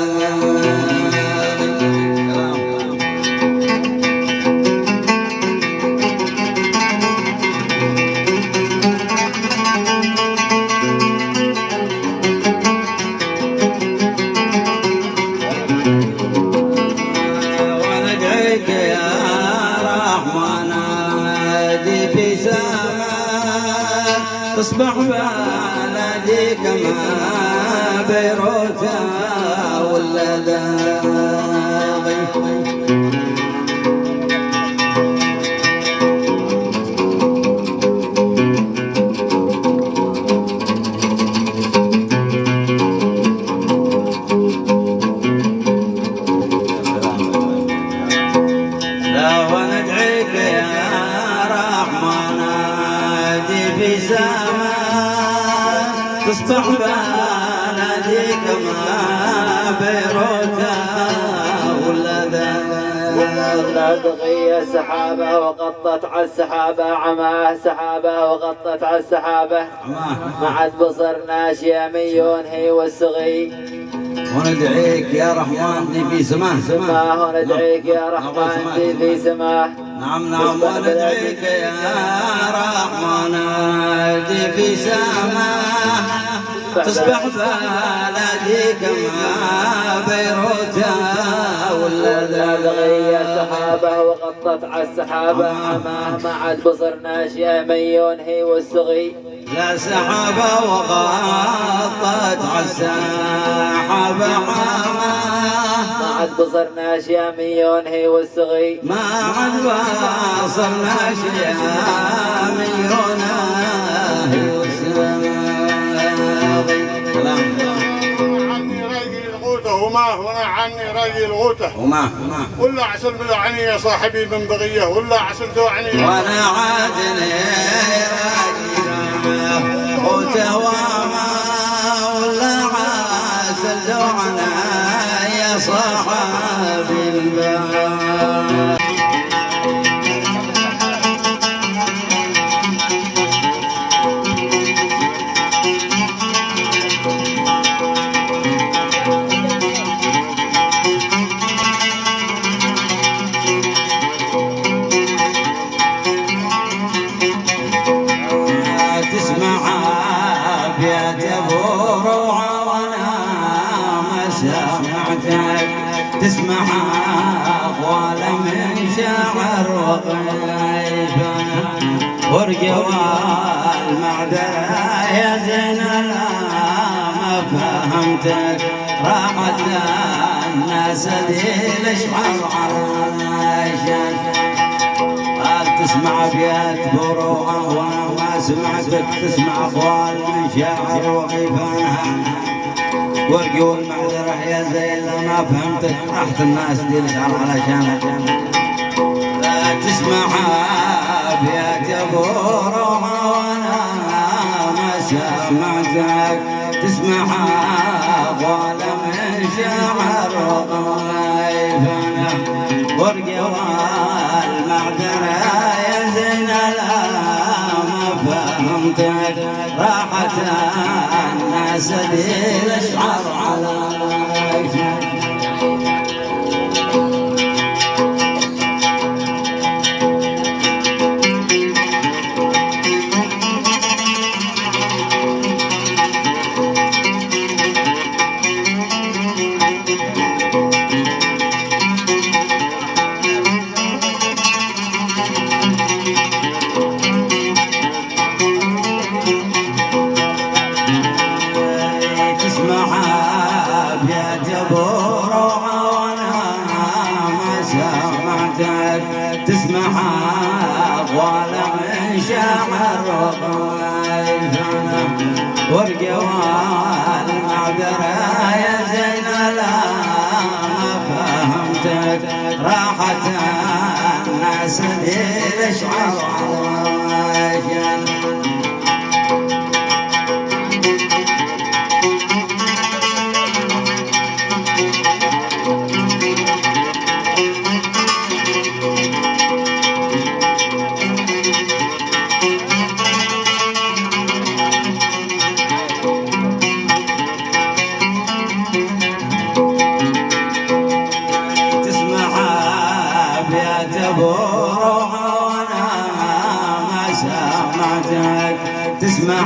وندعيك يا رحمن دي في سماك تصبح بلادي كما بيروت ولا داغي. لا وندعيك يا رحمن دي في سماك تصبح بلادي كما بيروت ولا ذا. سحابة وغطت على السحابة عماه سحابة وغطت على السحابة ما عاد بصرنا شياميون هي والصغي. وندعيك يا رحمن دي في سماه. وندعيك يا رحمن دي في سماه. نعم وندعيك يا رحمن دي في سماه تصبح بلادي كما بيروت ولا ذا. سحابة وغطت على السحابة عماه ما عاد بصرنا شياميون هي والصغي. لا سحابة وغطت عالسحابة حماه ما عاد بصرنا اشياء مليون هي والصغي ما عاد بصرنا اشياء مليون هي والصغي عني راجل الغوته وما وانا عني راجل الغوته وما ولا عسل بالعني يا صاحبي من بغيه ولا عسل دوعني وانا عادني غوته وما ولا عسل دوعنا يا صاحبي الباب تسمع أقوال من شاعر وغيبنا ورقة والمعدرة يا زين لا ما فهمتك راحت الناس ذي الأشعار عايشة تسمع أبيات بروعة وأنا ما سمعتك تسمع أقوال من شاعر وغيبنا ورقي والمعذرة يا زين ما فهمتك راحت الناس دي الاشعار علشانك لا تسمع أبيات يا بروعة وانا ما سمعتك تسمع أقوال من شعر وغيبنا ورقي والمعذرة يا زين لا ما فهمتك راحت الناس ذي الاشعار عليك تسمع أقوال من شاعر وغيبنا ورقة والمعذرة يا زين لا ما فهمتك راحت الناس ذي الأشعار عايشة تسمع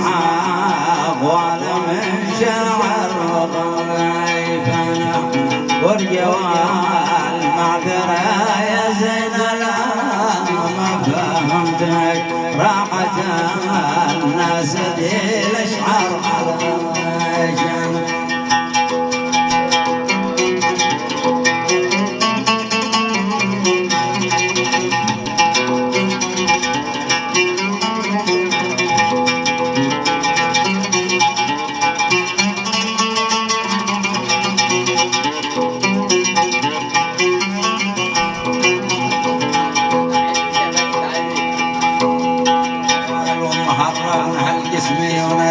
أقوال من شاعر وغيبنا ورقة والمعذرة يا زين لا ما فهمتك راحت الناس ذي الأشعار عليك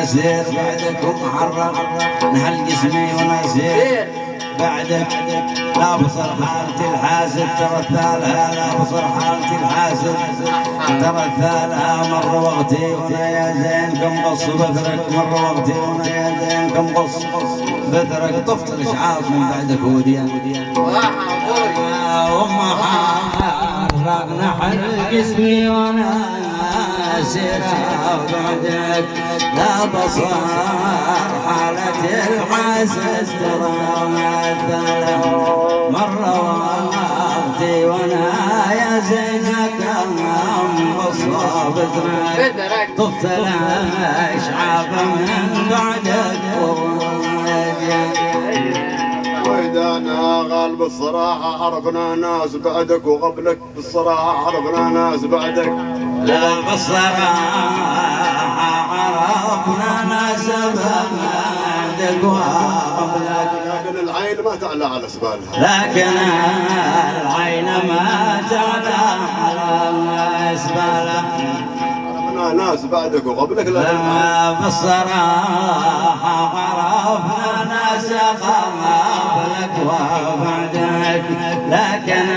ونسير بعدك ومحرر نهل جسمي ونسير بعدك لا بصر حالتي الحاسد ترى الثالها لا بصر حالتي الحاسد ترى الثالها مرة وقتي وانا يا زين كم قص بثرك مرة وقتي وانا يا زين كم قص بثرك طفت الاشعاط من بعدك وديا ومحرر نحل جسمي وانا سيرها بعدك لا بصر حالة الحاسد ترى مثله مرة وقتي وانا يا زينك كم صاب بدرك طفت الاشعاب من بعدك واذا انا غالب الصراحه عرفنا ناس بعدك وقبلك بالصراحه عرفنا ناس بعدك لا بالصراحه عرفنا ناس بعدك وقبلك لكن العين ما تعلى على اسبالها لكن العين ما تعلى على اسبالها عرفنا ناس بعدك وقبلك لا بالصراحه عرفنا ناس قبلك وبعدك لكن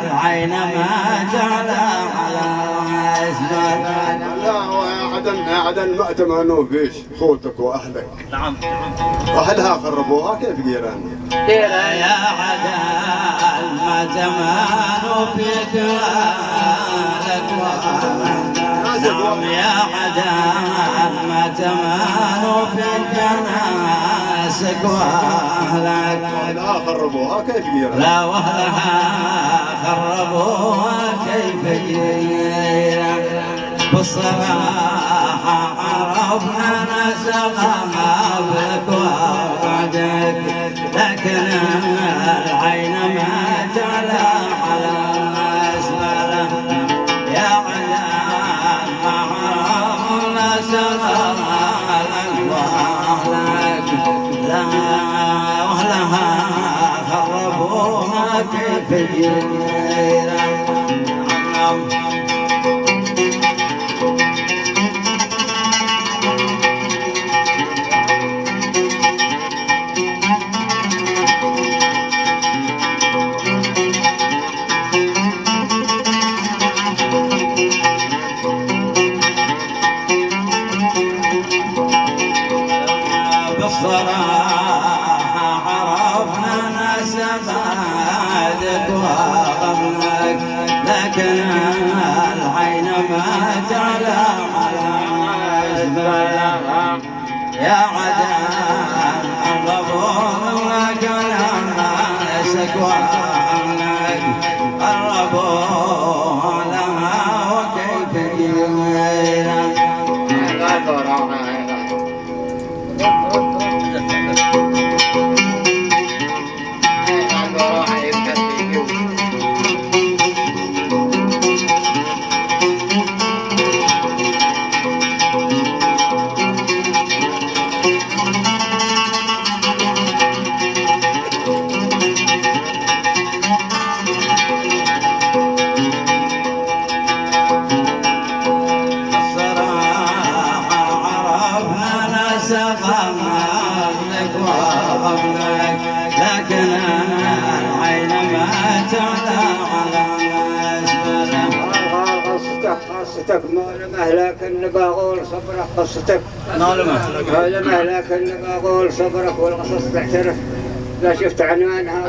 العين ما تعلى على اسبالها لا عدن ما اتمنوا فيش خوتك واهلك نعم اهلها خربوها كيف جيران يا عدن ما تمانوا فيك اهلك نعم يا عدن ما تمانوا فيك ناسك واهلك اهلها خربوها كيف جيران لا واهلها خربوها كيف جيران بالصراحة عرفنا ناس قبلك وبعدك لكن العين ما تعلى على اسبالها يا عدن عرفنا ناس قبلك واهلك لا واهلها خربوها كيف جيران بالصراحة عرفنا ناس بعدك وقبلك لكن العين ما تعلى على اسبالها يا عدن قربوا منك ناسك وأهلك قربوا لها وكيف جيران لكن العين ما تعلى على اسبالها قصتك مهلك النباغول صبرك قصتك هذا مهلك النباغول صبرك والقصص تعترف لا شفت عنوانها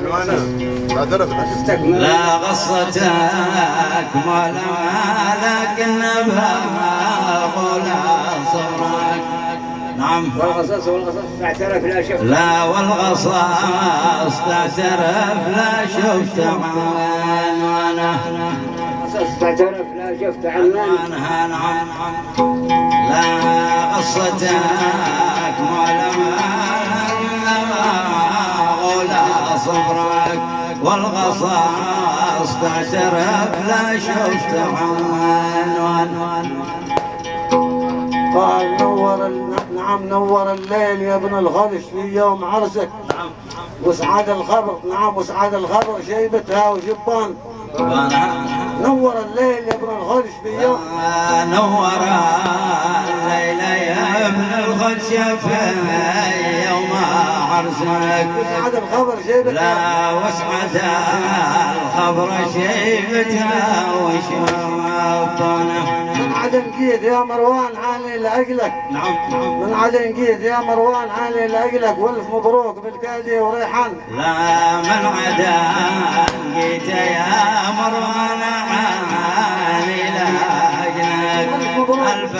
قصتك لا قصتك ما مهلك النباغول صبرك نعم والقصص تعترف لا شفت لا والقصص تعترف لا شفت عنوانه قصص تعترف لا شفت عنوانها نعم لا قصتك ولا صبرك والقصص تعترف لا شفت عنوان قال نعم نور الليل يا ابن الغلش في يوم عرسك وسعاد الخبر نعم وسعاد الخبر شيبتها وجبان نور الليل يا ابن الغلش في يوم نور الليل يا ابن الغلش في يوم عرسك وسعاد الخبر شيبتها لا وسعاد الخبر شيبتها وشبانه من عدن جيت يا مروان عالي لأجلك نعم من عدن جيت يا مروان عالي لأجلك والف مبروك بالكادي وريحان لا من عدن جيت يا مروان عالي لأجلك ألف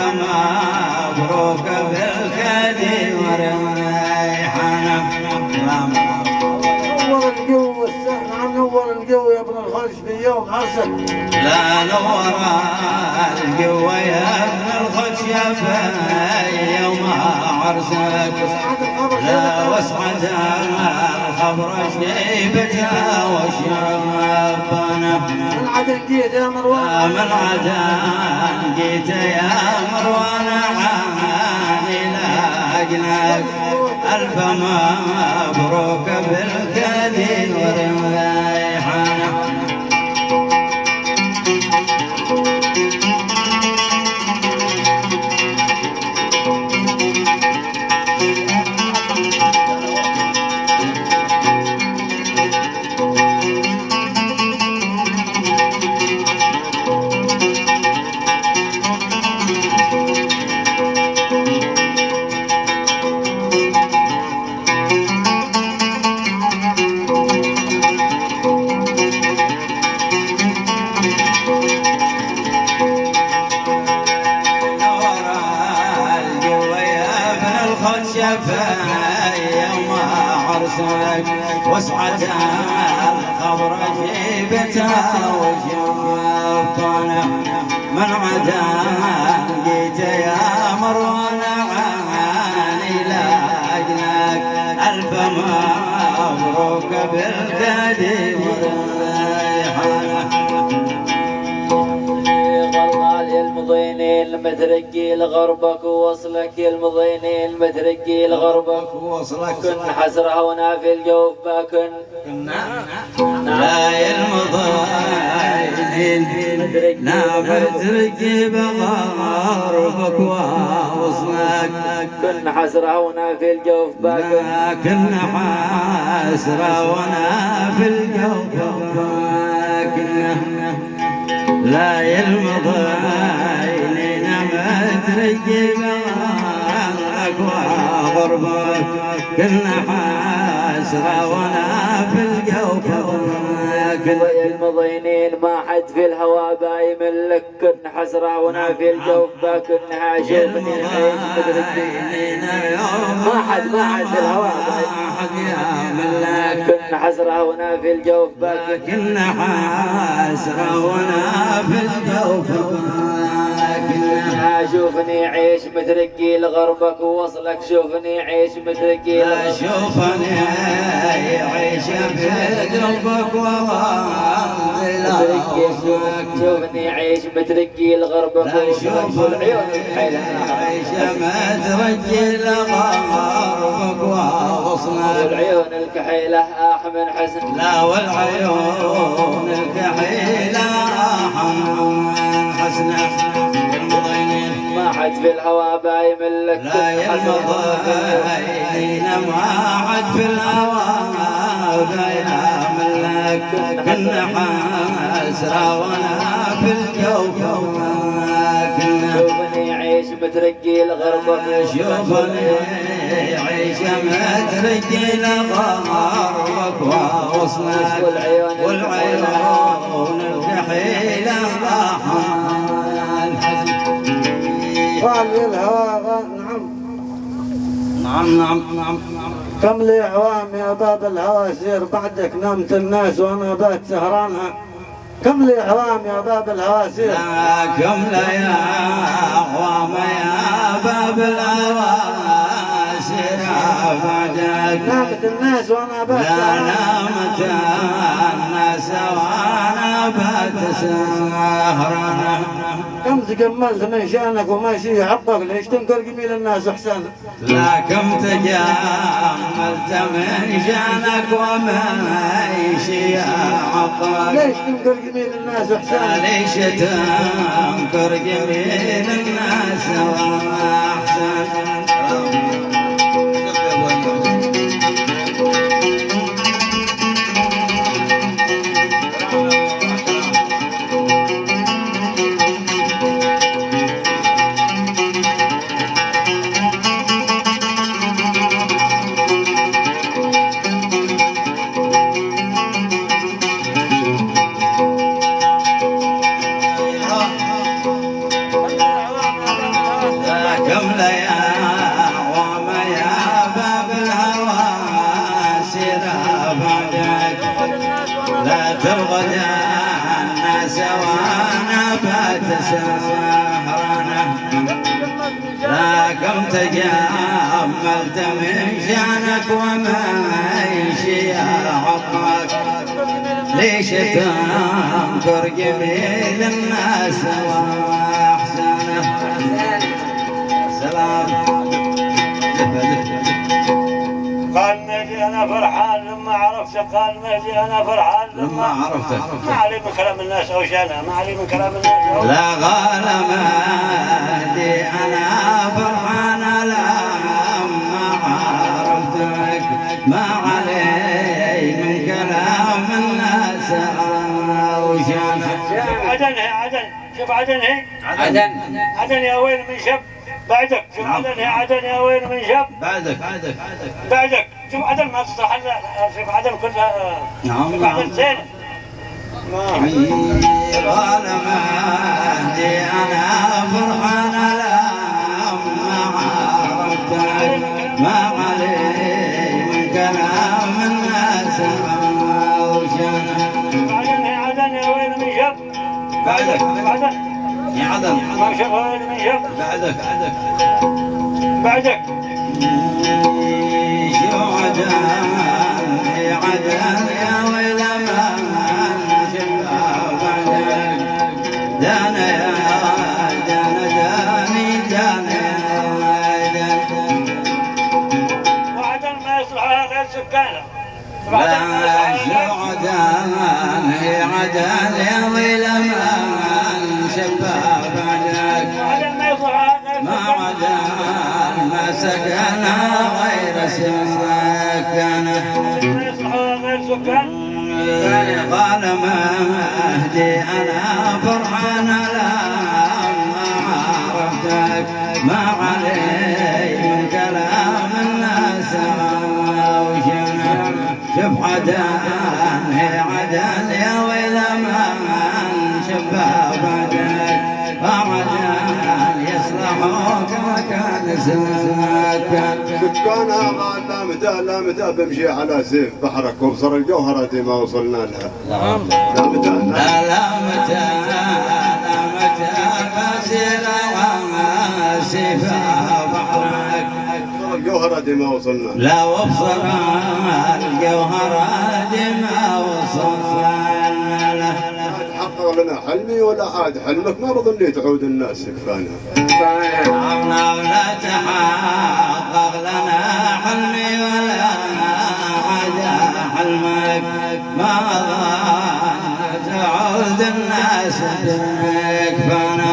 مبروك بالكادي وريحان نور الجو نعم نور الجو يا ابن الخلش في يوم عرسك. لا نور القوة يا ابن الخشيفة يوم عرسك. لا واسعد الخبر شيبتها وشبانه. من عدن جيت يا مروان، من عدن جيت يا مروان عاني لاجلك. ألف مبروك بالكدير والريحانة. واسعد الخبر جيبتها وشبانه. من عدا جيت يا مروان عاني لاجلك. ألف مبروك بالكدير والريحانه. المضينين المترقي لغربك ووصلك يا المضينين المترقي لغربك ووصلك. كن حسرة ونافي الجوف باكن. لا يا المضينين لا مترقي بغربك ووصلك. كن حسرة ونافي الجوف باكن. كن حسرة ونافي الجوف باكن. لا يا المضينين مترقي بغربك وغربك. كنا حسرة وانا في الجوف. يا المضينين ما حد في الهوى بايم لك. كن حسرة وانا في الجوف باكن. عاشقني عيش مترقي ما حد في الهوى بايم لك. كن حسرة وانا في الجوف باكن. كنا حسرة وانا في الجوف. شوفني عيش مترقي لغربك ووصلك. شوفني عيش مترقي لغربك. شوفني عيش بقلبك ووصلك. شوفني عيش مترقي لغربك ووصلك. والعيون الكحيلة عيش مترقي لغربك ووصلك. والعيون الكحيلة أحمد حسن. لا والعيون الكحيلة أحمد حسن. ما حد في الهوى بايم لك. لا يا المضينين ما حد في الهوى بايم لك. كنا حسرة وانا في الجوف. شوفني عيش مترقي لغربك. شوفني عيش مترقي لغربك ووصلك. والعيون الكحيلة قال الهوى. نعم. كم لي عوام يا باب الهوى سير بعدك. نمت الناس وانا بات سهرانها. كم لي عوام يا باب الهوى سير. كم لي يا عوام يا باب الهوى سير بعدك. نامت الناس وانا بات. لا نامت الناس وانا بات سهرانها. كم تجملت من شانك وماشي حقك. ليش تنكر جميل الناس احسانك. لا كم تجملت من شانك وماشي حقك. ليش تنكر جميل الناس احسانك. ليش تنكر جميل الناس واحسانك. ترغد سوانا بات سهرنا لكم تجملت من شانك ومشي عمرك ليش تنكر جميل الناس واحسانه سلام قال مهدي انا فرحان لما عرفتك قال مهدي انا فرحان لما عرفتك ما علي من كلام الناس او شانه ما علي من كلام الناس أو لا قال مهدي انا فرحان لما عرفتك ما علي من كلام الناس او شانه عدن هي عدن شوف عدن هي عدن يا وين من شب بعدك شوف عدن هي عدن يا وين من شب بعدك شوف عدن ما تصلح شوف عدن كلها شوف عدن زينه قال مهدي انا فرحان لما عرفتك ما علي من كلام الناس وشانه عدن هي عدن يا وين من شب بعدك يا عدن ما شوف وين من شب بعدك شو عدن يا عدن يا ويل ما دانا يا دانا داني دانا يا وعدن ما يصلحها غير سكانه لا شو عدن يا عدن يا ويل ما شباب عدنك ما عدن ما سكن غير سكانه ما يصلحها غير سكان قال مهدي انا فرحان لما عرفتك ما علي من كلام الناس وشنا شوف عدن هي عدن يا ويل من شباب عدنك عدن يصلحوك مكان سكان سكانها قال لا متى بمشي على سيف بحرك وبصر الجوهرة دي ما وصلنا لها لا متى بسير وسيف بحرك وبصر الجوهرة دي ما وصلنا لا وبصر الجوهرة دي ما وصلنا له تحقق لنا حلمي ولا عاد حلمك ما بظني تعود الناس كفانا ولا تحقق لنا حلمي ولا عاد حلمك ما ظن تعود الناس كفانا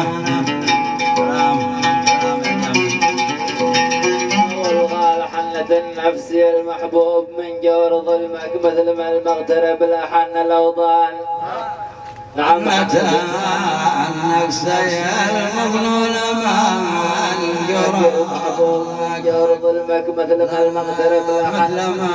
والغال حنة النفس المحبوب من جور ظلمك مثل ما المغترب لحن الأوطان نعم متى النفس المظنون ما جور ظلمك مثل ما المغترب مثل ما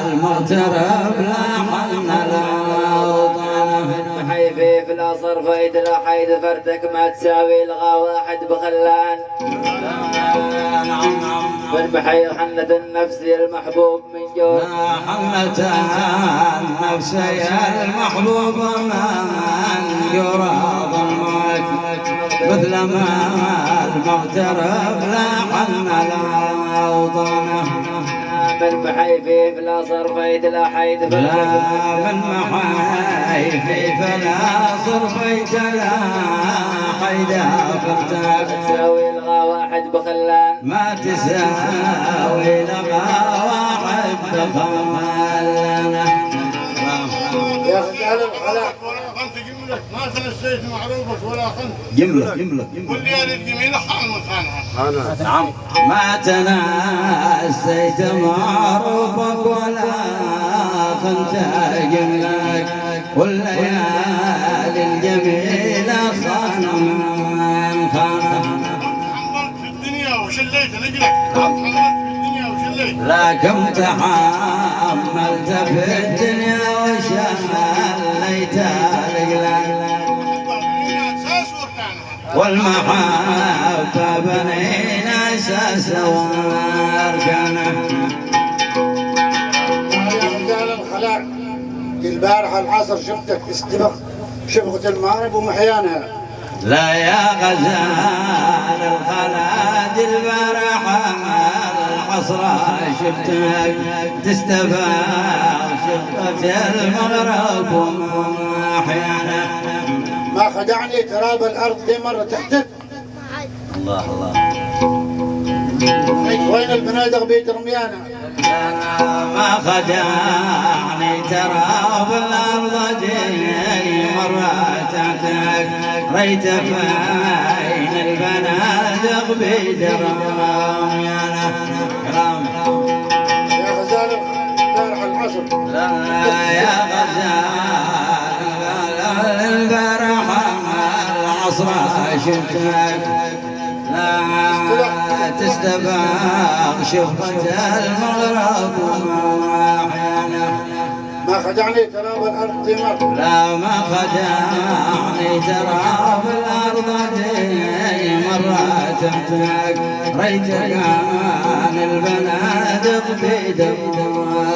المغترب لحن الأوطان من حيفي في الأصر فايت لا حيد فردك ما تساوي لغا واحد بخلان من بحي حنة النفس المحبوب من جور حنة النفس المحبوب من جرى ظلمك مثل ما المغترب لحن الأوطان من محيفي فلا صرفيت لا حيد لا من محيفي فلا صرفيت لا حيد فرتك تساوي لغا واحد بخلان ما تساوي لغا واحد بخلان يا اخي على الخلاق ولا خنت جملة ما تنسيت معروفك ولا خنت جملة والليالي الجميلة حان مكانها نعم ما تنسيت معروفك ولا خنت جملك والليالي الجميلة خان من خان حملت في الدنيا وشليت لجلك حملت في الدنيا وشليت لكم تحملت في الدنيا وشليت لجلك والمحبة بنينا أساسا وأركانه يا رجال الخلاق البارحة العصر شفتك استبق شفقة المعرب ومحيانها. لا يا غزال الخلاد البرحة الحصرة شفتك تستفاق شفقة المغرب ومحيانها. ما خدعني تراب الأرض دي مرة تحتك. الله الله. وين البنادق بيت رميانا؟ ما خدعني تراب الأرض دي مرة تحتك ريت فين البنادق بيت رميانا. يا غزال البارح العصر. لا يا غزال البارح العصر شفتك لا تستباق شفقة المغرب ومحيانا. ما خدعني تراب الأرض دي مرة. لا ما خدعني تراب الأرض دي مرة تحتك ريت كان البنادق بدموعنا.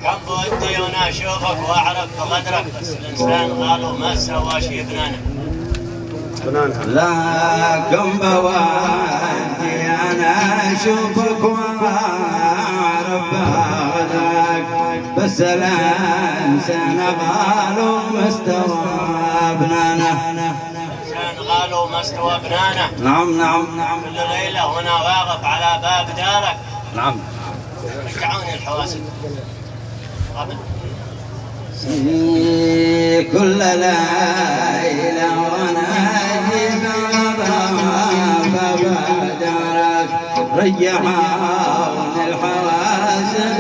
كم بدي وانا اشوفك واعرف بقدرك بس الانسان قالوا ما سوى شي بنانه. لا كم بودي انا اشوفك واعرف بقدرك بس الانسان قالوا ما استوى بنانه. الانسان قالوا ما استوى بنانه. نعم نعم. كل ليله وانا واقف على باب دارك. نعم. رجعوني الحواسب قبل كل ليلة وانا اجيب باب دارك رجعوني الحواسب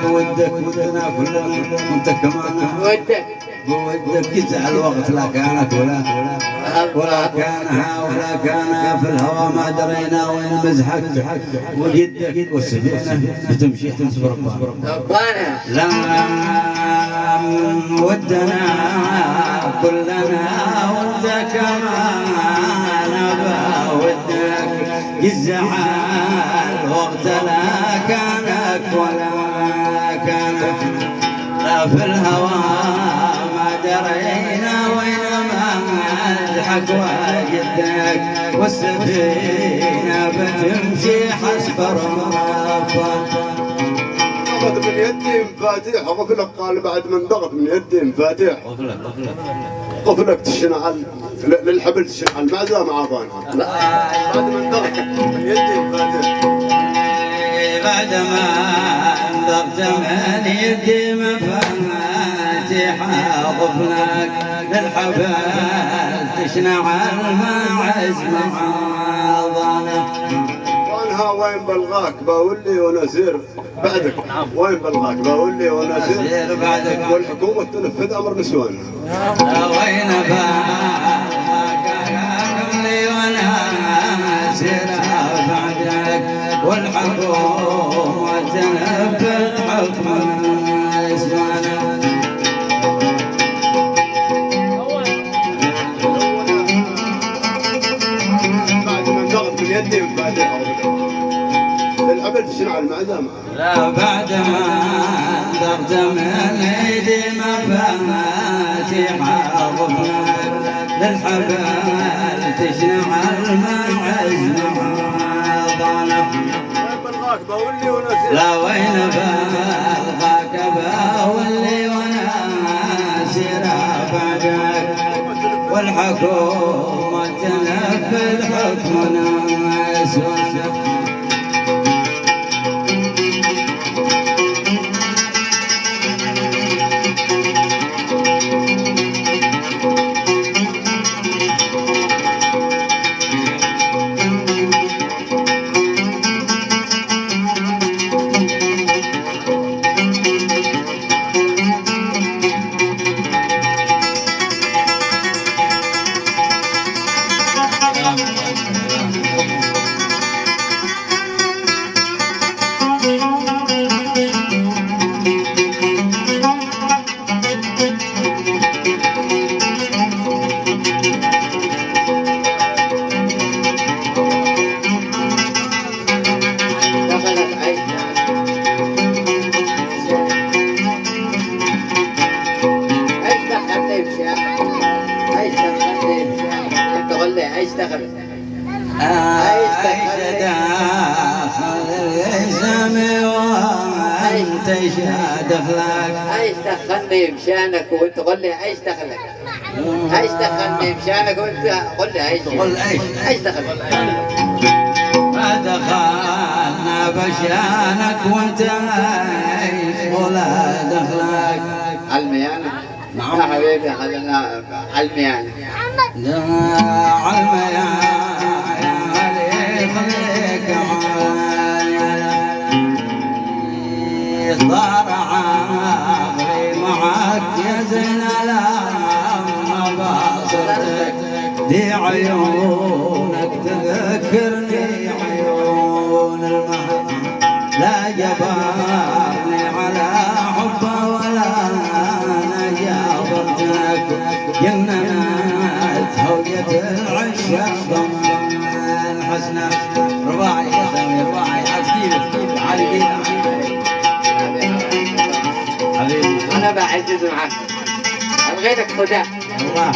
بودك ودنا كلنا وانت كمان بودك يزعل الوقت لا كانت ولا كانها ولا كان في الهوى ما درينا وين مزحك وجدك والسفينه بتمشي حسب ربنا. لا ودنا كلنا وانت كمان بودك يزعل وقت لا كانك ولا كانك لا في الهوى ما درينا وين مزحك وجدك والسفينة بتمشي حسب ربك. ضغط من يدي مفاتيح وغفلك قال بعد من ضغط من يدي مفاتيح غفلك تشنعل للحبل تشنعل ما زال معاضانها بعد من ضغط من يدي مفاتيح بعد ما ضغط من يدي مفاتيح غفلك للحبل تشنعل ما عزم معاضانه. وانها وين بلغاك باولي ونسير بعدك وين بلغاك باولي ونسير بعدك والحكومة تنفذ أمر نسوانها. وين بلغاك باولي ونسير بعدك والحكومة تنفذ حكم نسوانها. بعد من ضغط من يدي مفاتيح للعبد تشنع المعزمة. لا بعد ما ضغط من ايدي مفاتيح غفلك للحبل تشنع المعزم معاضانه. راكبه واللي وناسير لا وين بالغاك واللي وناسير بعدك والحكومة تنفذ حكمنا سوى ايش دخلني بشانك وانت قول لي ايش دخلك؟ ايش دخلني بشانك وانت قول لي ايش؟ قول ايش دخلك؟ ما دخلنا بشانك وانت ايش ولا دخلك؟ عالميانة؟ نعم يا حبيبي خلينا عالميانة عالميانة خليك صار عمري معك يا زين لما بصرتك دي عيونك تذكرني عيون المهر لا جبرني على حبه ولا انا جابرتك جننت هوية العشاق ضمن حسنك رباعي يا سامي رباعي عسكيلك علقينا أنا بعجز معك غيرك خداع الله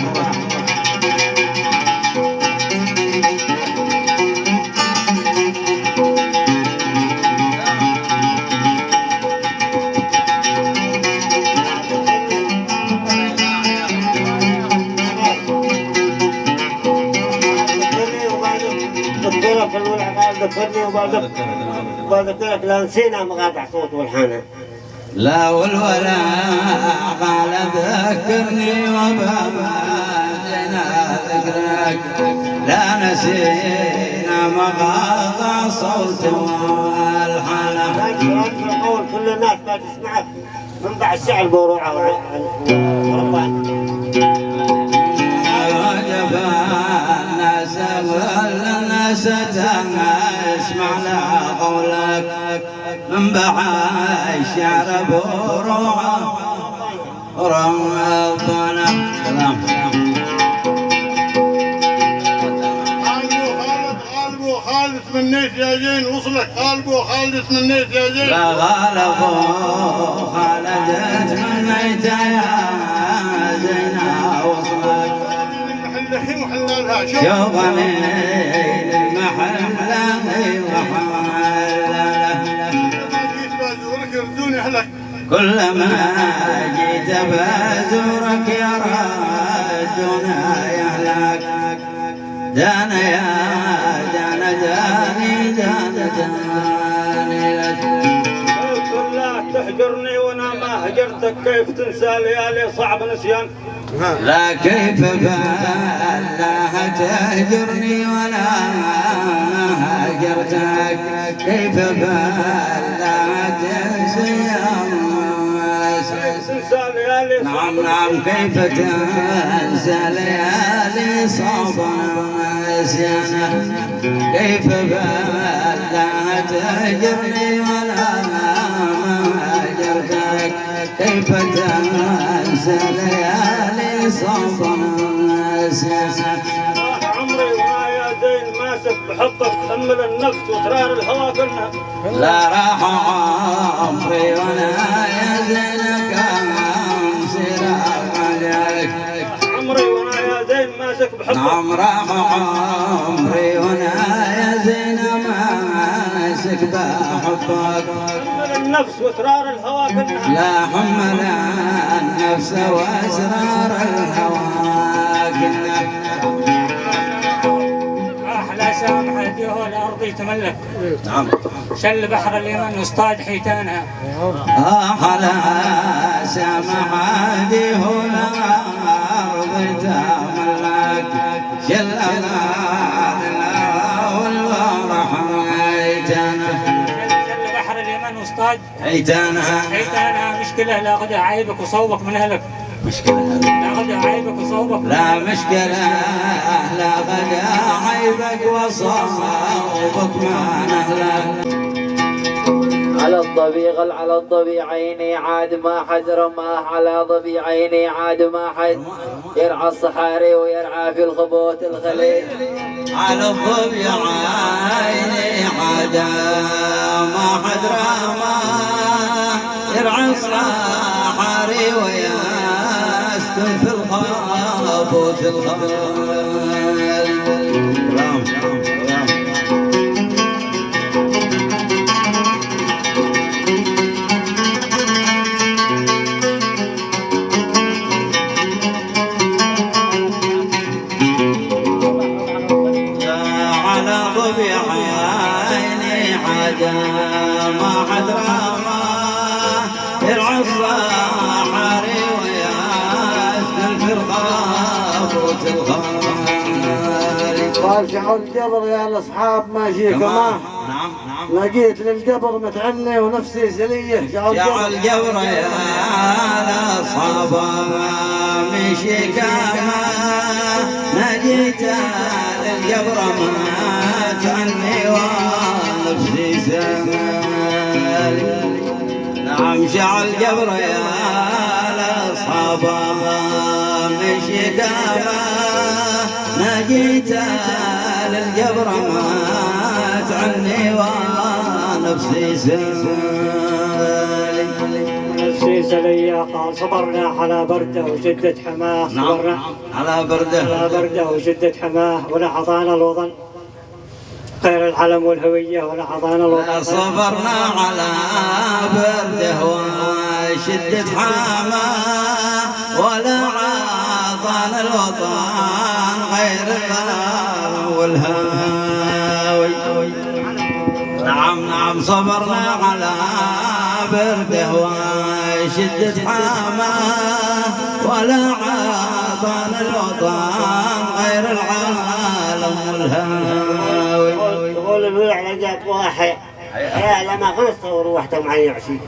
ذكرني وبذكرك لا نسينا مقاطع صوت والحانه لا والولا قال ذكرني وبابا جينا ذكرك لا نسينا مقاطع صوت والحانه قول كل الناس ما تسمعك من بعد الشعر بروعه وربان وجب الناس والناس تسمع لا قولك من بعد الشعر بروعه ربنا سلام غالبو خالد تمنيت يا زين وصلك غالبو خالد تمنيت يا زين لا غالبو خالد تمنيت يا زين وصلك الحين وحلالها شوقني المحلة كلما جيت بزورك يا ردنا يهلك دانا يا دانا داني دانا داني لك لا تهجرني وانا ما هجرتك كيف تنسى ليالي صعب نسيان لا كيف بالله تهجرني ولا هجرتك كيف بالله تنسى نعم نعم كيف تنسى ليالي صعبة نسيانة كيف بالله تهجرني ولا هجرتك كيف تنسى ليالي صعبة نسيانة عمري وانا يا زين ماسك بحبك تحمل النفس وترار الهوى كلها لا راح عمري وانا يا زين عمري وانا يا زين ماسك بحبك نعم راح عمري وانا يا زين ماسك بحبك النفس واسرار الهوى كلها لا حمل النفس واسرار الهوى كلها احلى سامحة ديه الارض يتملك نعم شل بحر اليمن واصطاد حيتانها احلى سامحة ديه الارض تملك شل بحر اليمن واصطاد حيتانها مشكلة لا غدا عيبك وصوبك من اهلك مشكلة لا غدا عيبك وصوبك لا مشكلة لا غدا عيبك وصوبك من اهلك على الضبيغ على الضبيعين عاد ما حد رماه على ضبيعين عاد ما حد يرعى الصحاري ويرعى في الخبوت الخليج على الضبيعين عاد ما حد رماه يرعى الصحاري ويسكن في الخبوت الخليج ما حد رماه يرعى الصحاري ويسكن في الخابوت الخالي وارجعوا القبر يا الاصحاب ماشي كمان نعم ما جيت للقبر متعني ونفسي سليه جعل القبر يا الاصحاب ماشي كمان ما جيت للقبر متعني ونفسي سليه نعم شعل القبر يا الاصحاب مشي داما ما جيت للقبر ما تعني ونفسي سلي نفسي سلية قال صبرنا على برده وشدة حماه نعم على برده وشدة حماه ولحظانا الوطن خير العلم والهوية ولحظانا الوطن صبرنا على برده وشدة حماه ولا عطانا الوطن غير الظلام والهاوي نعم صبرنا على برده وشدة حماه ولا عطانا الوطن غير العالم والهاوي يقول الولع لقيت واحد يا لما غلطت وروحت معي عشي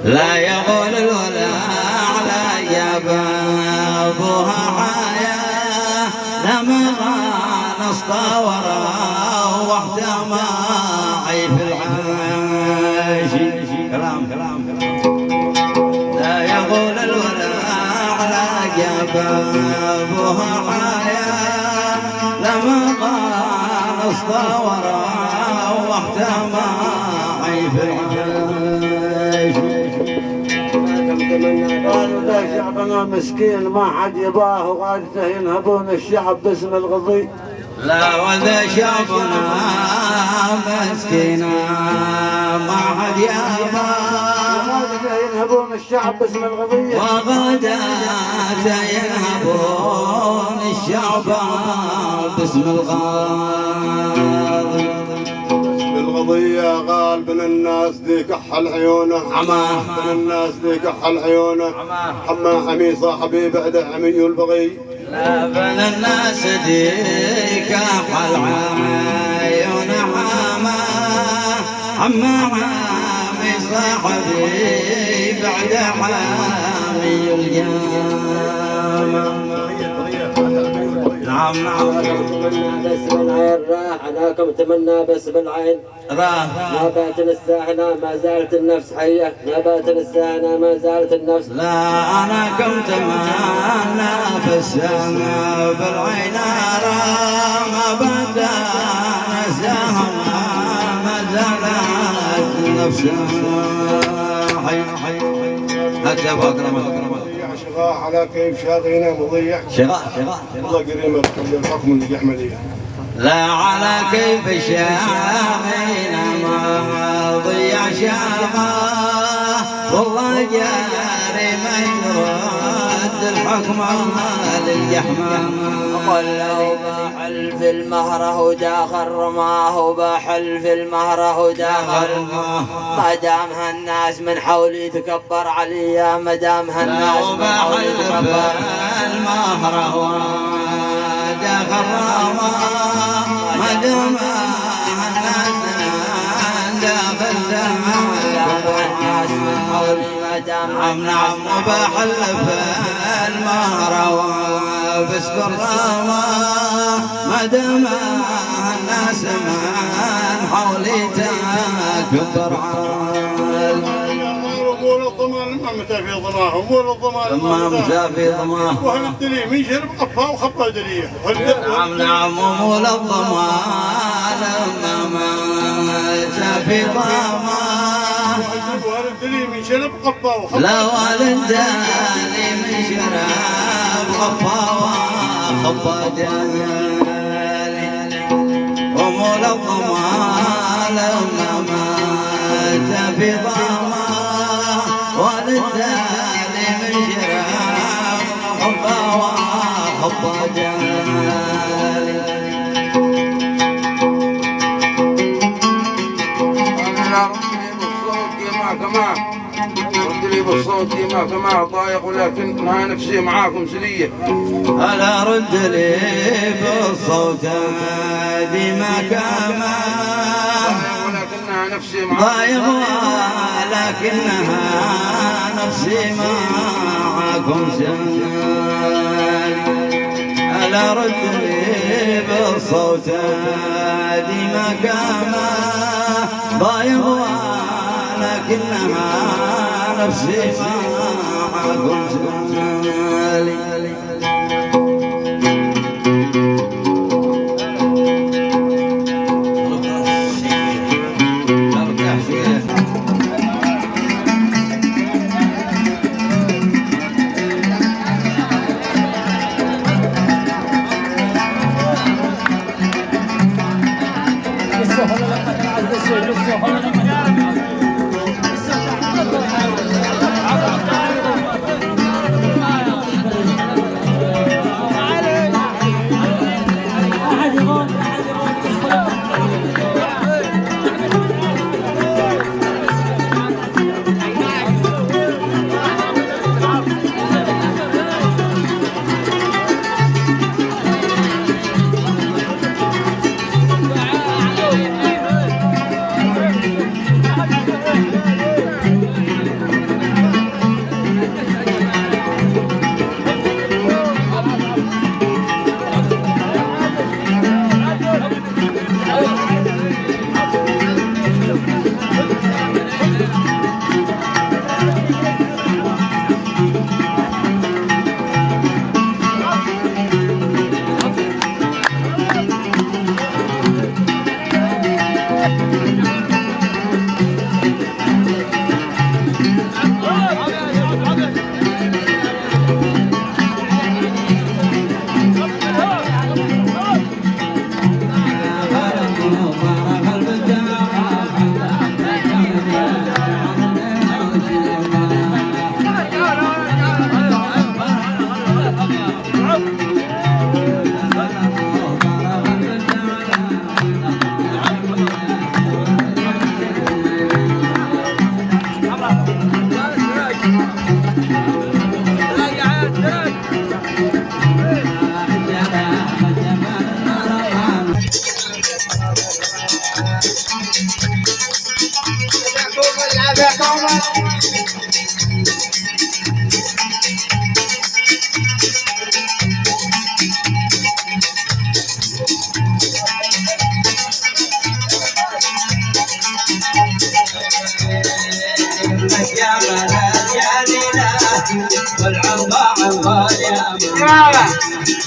لا يقول الولاء على جاب ابوها حياه لما نصطى وراه واحتمى في العاش كلام لا يقول الولاء على جاب ابوها حياه لما نصطى وراه واحتمى في العاش قالوا ذا شعبنا مسكين ما حد يباه وغادته ينهبون الشعب باسم الغضي لا وذا شعبنا مسكين ما حد يباه وغادته ينهبون الشعب باسم الغضية وغادته ينهبون الشعب باسم الغاضي القضية قال بن الناس ذي كحل عيونه بن الناس ذي كحل عيونه حما حمي صاحبي بعده عمي البغي لا بن الناس ذي كحل عيونه حما حمي صاحبي بعده عمي الجامع نعم بس بالعين راح عناكم تمنى بس بالعين راح نبات الساحنة ما زالت النفس حية نبات الساحنة ما زالت النفس لا أنا كنت تمنى بس بالعين راح ما بات نساها ما زالت النفس حية حتى بكرة شغاء على كيف شاغينا مضيع شغاء الله قريمة بكل الحكم اللي يحمل لا على كيف شاغينا شامه والله جاري ما ترد الحكم للجحمامه ولو بحل في المهره وداخل رماه وبحل في المهره وداخل رماه ما دام هالناس من حولي تكبر علي ما دام هالناس من حولي تكبر المهره وداخل رماه ما دام هالناس داخل الناس من حولي ما دام نعم وبحل في المهره بس بالرامة ما دام الناس من حولي تكبر عال أبول الضمان ما متى في ضماه أبول الضمان ما متى في ضماه وهل الدليل من شرب قفاه وخبى دليه نعم أبول الضمان ما متى في ضماه وهل الدليل من شرب قفاه وخبى لا والدليل من شرب قفاه خبى دليل أمول الضمان ما مات في ضماه والدليل من شرب خبى دليل رد لي بالصوت كما ضايق ولكنها نفسي معاكم سلية ألا رد لي بالصوت ديما كما ولكنها نفسي ضايق ولكنها نفسي معاكم سلية ألا رد لي بالصوت ديما كما ضايق لكنها نفسي معكم سالي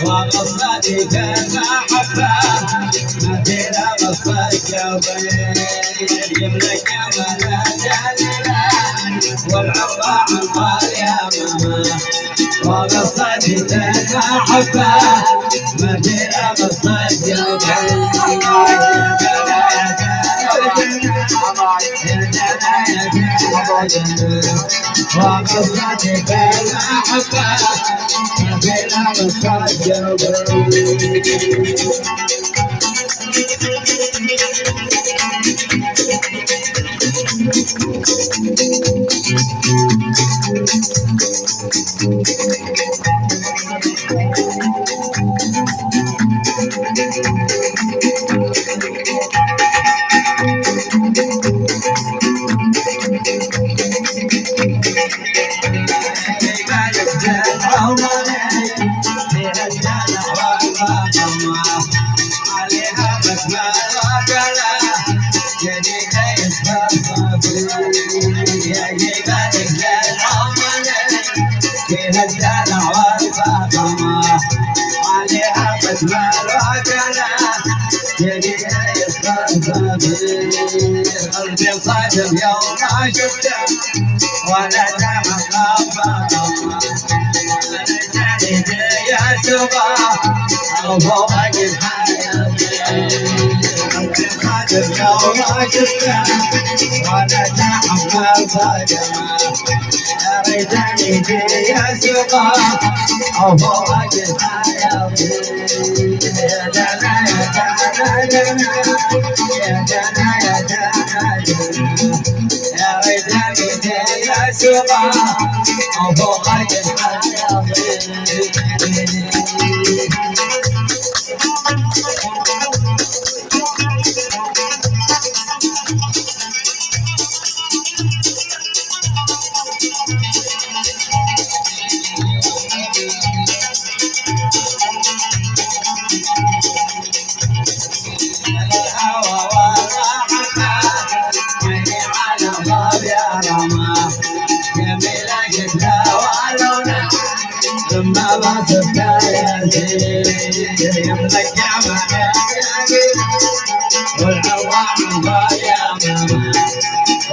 وقصتي كالمحبة ما تلا قصتك يا بني يملك جمال جليلة والعطاء عطاء يا ماما وقصتي كالمحبة ما تلا قصتك يا بني وقصتي بالأحبة ما بين مصدر قلبي صادم يوم ما شفته ولا دمع غابة يا سبا أو فوق الحياة قلبي صادم يوم ما شفته ولا دمع غابة يا ريتني يا سبا أو فوق الحياة يا دنا يا دنا دنا يا دنا يا دنا يا ريتني يا سبا أو فوق الحياة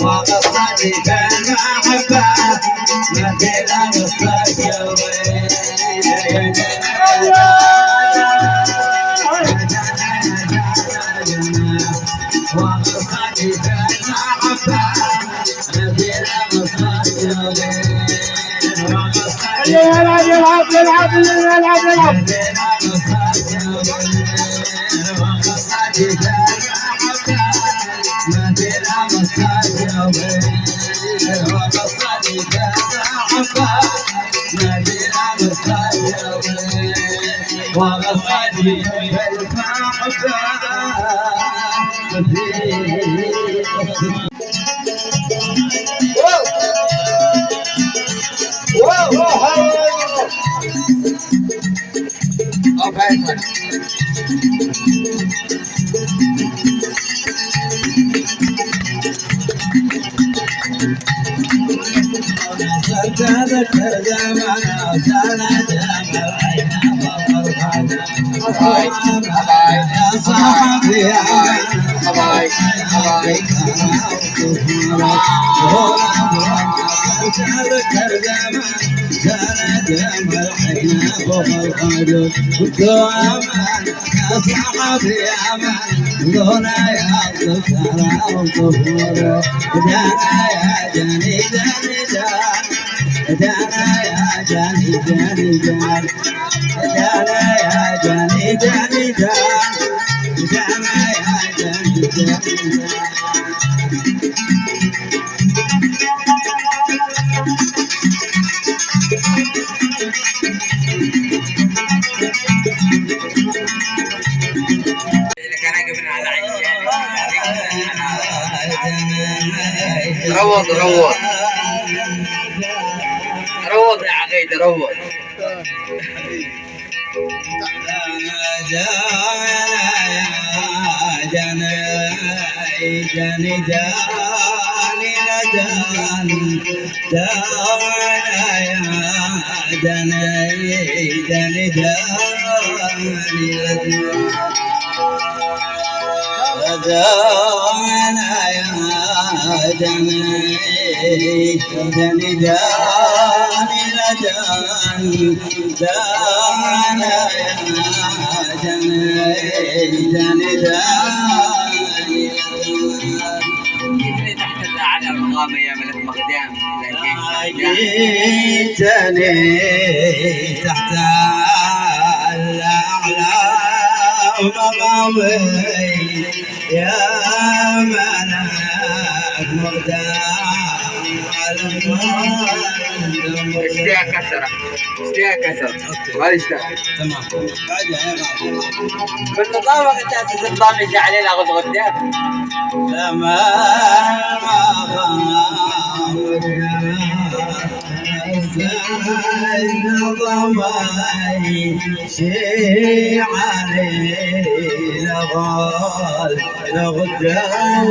وقصتي بالمحبة ما بلا مستقبل وقصتي بالمحبة ما بلا مستقبل يلعب يلعب يلعب يلعب يلعب وغصتي تذكر زمانا سنة يا صاحبي يا تذكر زمان سنة جمال حين فوق الخدود والدوامان يا صاحبي يا من دونا يا الذكرى والطفولة دانا يا جاني جاني جان دانا يا جاني جاني جان دانا يا جاني جاني جان دانا يا جاني جاني جان روض روض روض يا عقيد روض تحت الأعلى الرغامة يا ملك مخدام جيتني تحت الأعلى مقامي يا ملك مقدام اشتيها كسرة ما يشتغل تمام بعدها يا بالنظام وقت اساس النظام يجي علينا غدام لما ضمي شي علي لغال لغدام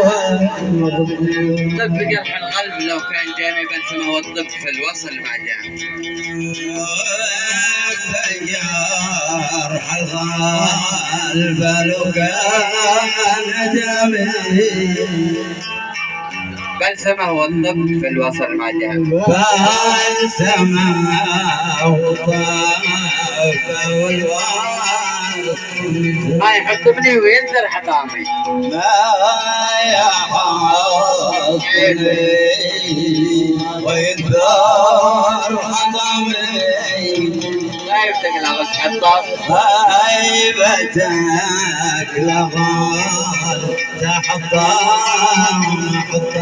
طب جرح القلب لو كان جامي بس ما هو الطب في الوصل مع جامي جرح القلب لو كان جامي بلسمة هو الطب في الوصل مع جامي بلسمة ما يحطمني وينزل حطامي ما يحطمني وينزل حطامي غايبتك لغت حطام غايبتك لغت تحطام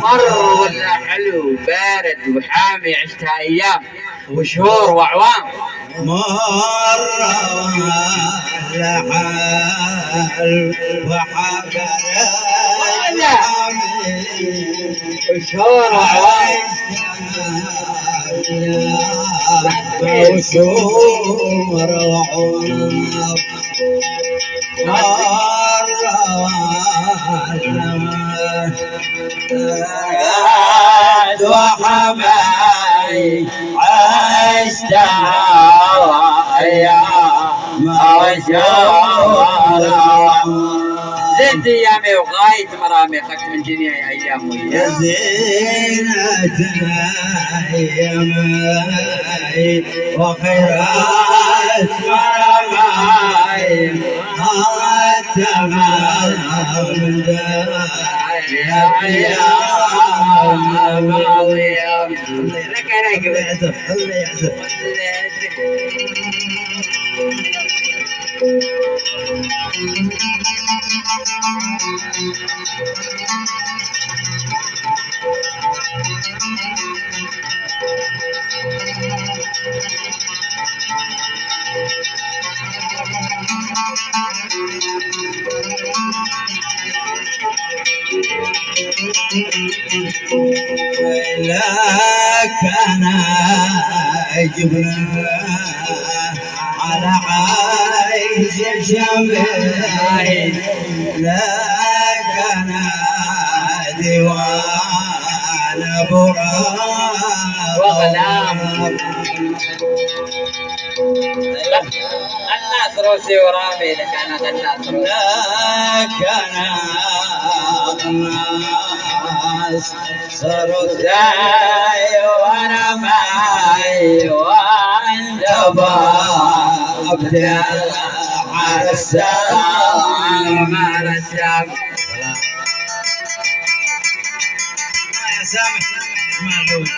مر ولا حلو بارد وحامي عشتها ايام وشهور واعوام مرة لحال وحكر وشهور واعوام وشهور وعوام وحماي عشت أيام زينت ايامي وغاية مرامي اخذت من جنيا ايام يا زينة أيامي وخيرات مرامي تمام يا أيام ماضية لك انا يعزف الله يعزف لك أنا جبنا على عيش الجميل لك أنا ديوان براق وغلام الناس روسي ورامي لك انا الناس لك أنا الناس صاروا زي وانا معي وانت ابدا على السلام على السلام يا سامح اسمع الأول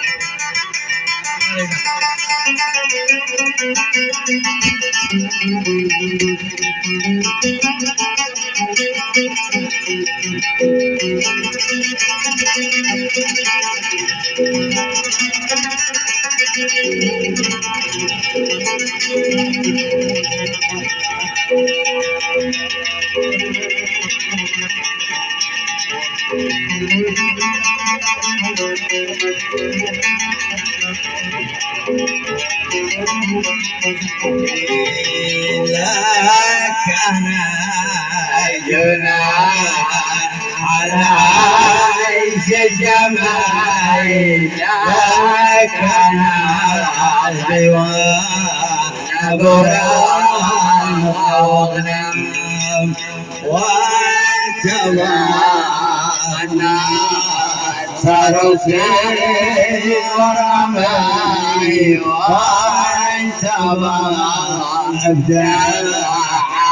لك أنا جناح على عيش الجمال لك أنا ديوان براق وغنم وأنت صاروا في ورمي وأنت أبدأ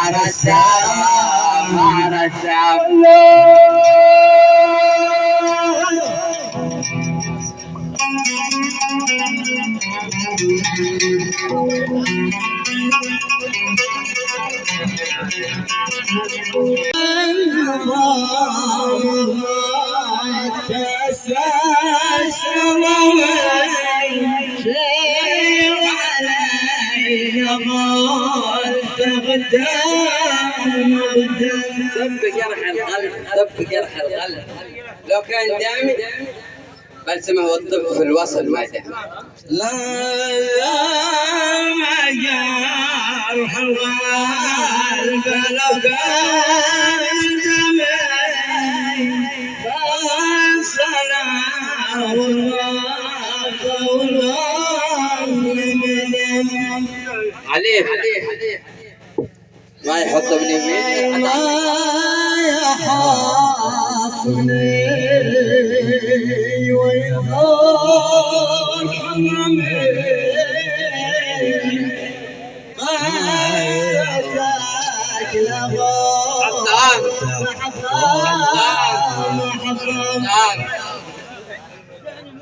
على السلام على السلام دب جرح القلب دب جرح القلب لو كان دامي بلسمه والطب في الوصل ما دام لا ما جرح القلب لو كان دامي فالسلام عليه ما يحط ابن يمين لا يحطني ويظهر حرمي غيرتك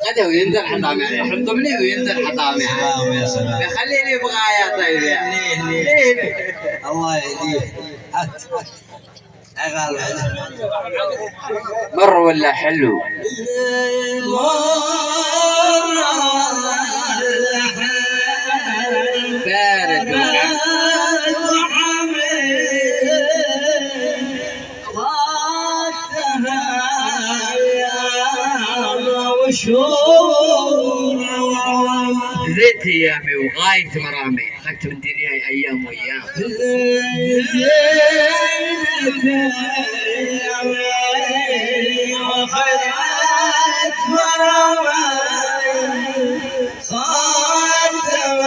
هذا وينزل حطامي يحط ابني وينزل حطامي يخليني بغاية طيب ليه الله يهديه مر ولا حلو بارد زيت ايامي وغاية مرامي اخذت من دنياي ايام وايام وخيرات مرامي خاتم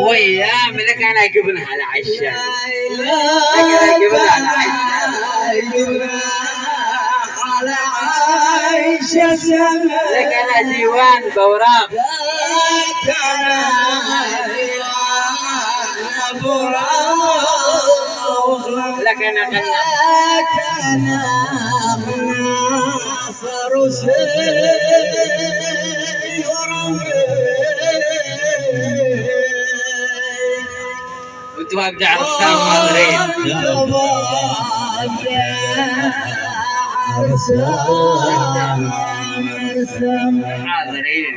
وايام لك انا قبلها على عشان قبلها على عشان لك انا ديوان بوراق لك انا ديوان بوراق لك انا ناصر وسير وانتوا ابدع رسام ماضرين حاضرين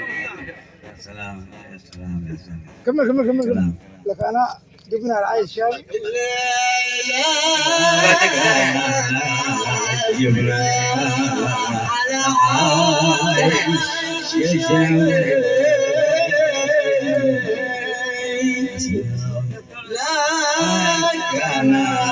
يا سلام يا سلام يا سلام كمل لك انا جبنا العيش شاي جبنا على عايش يا لك انا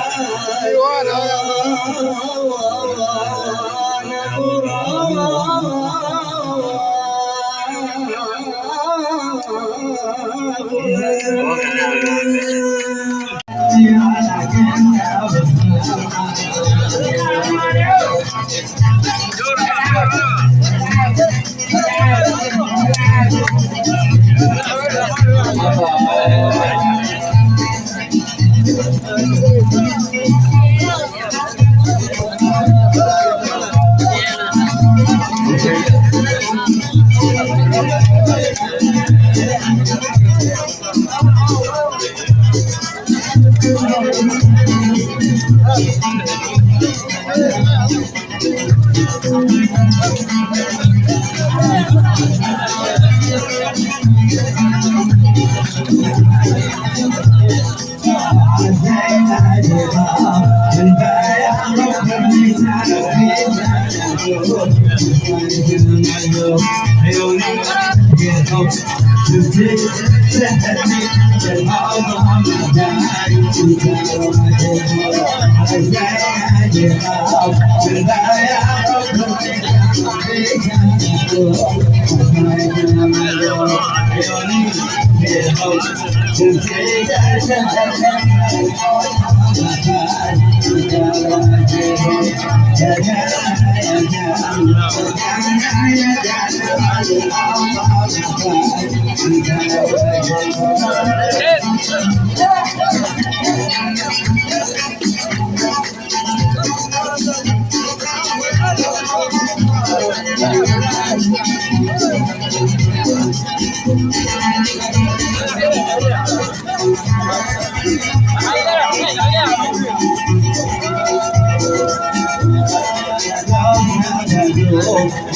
Oh,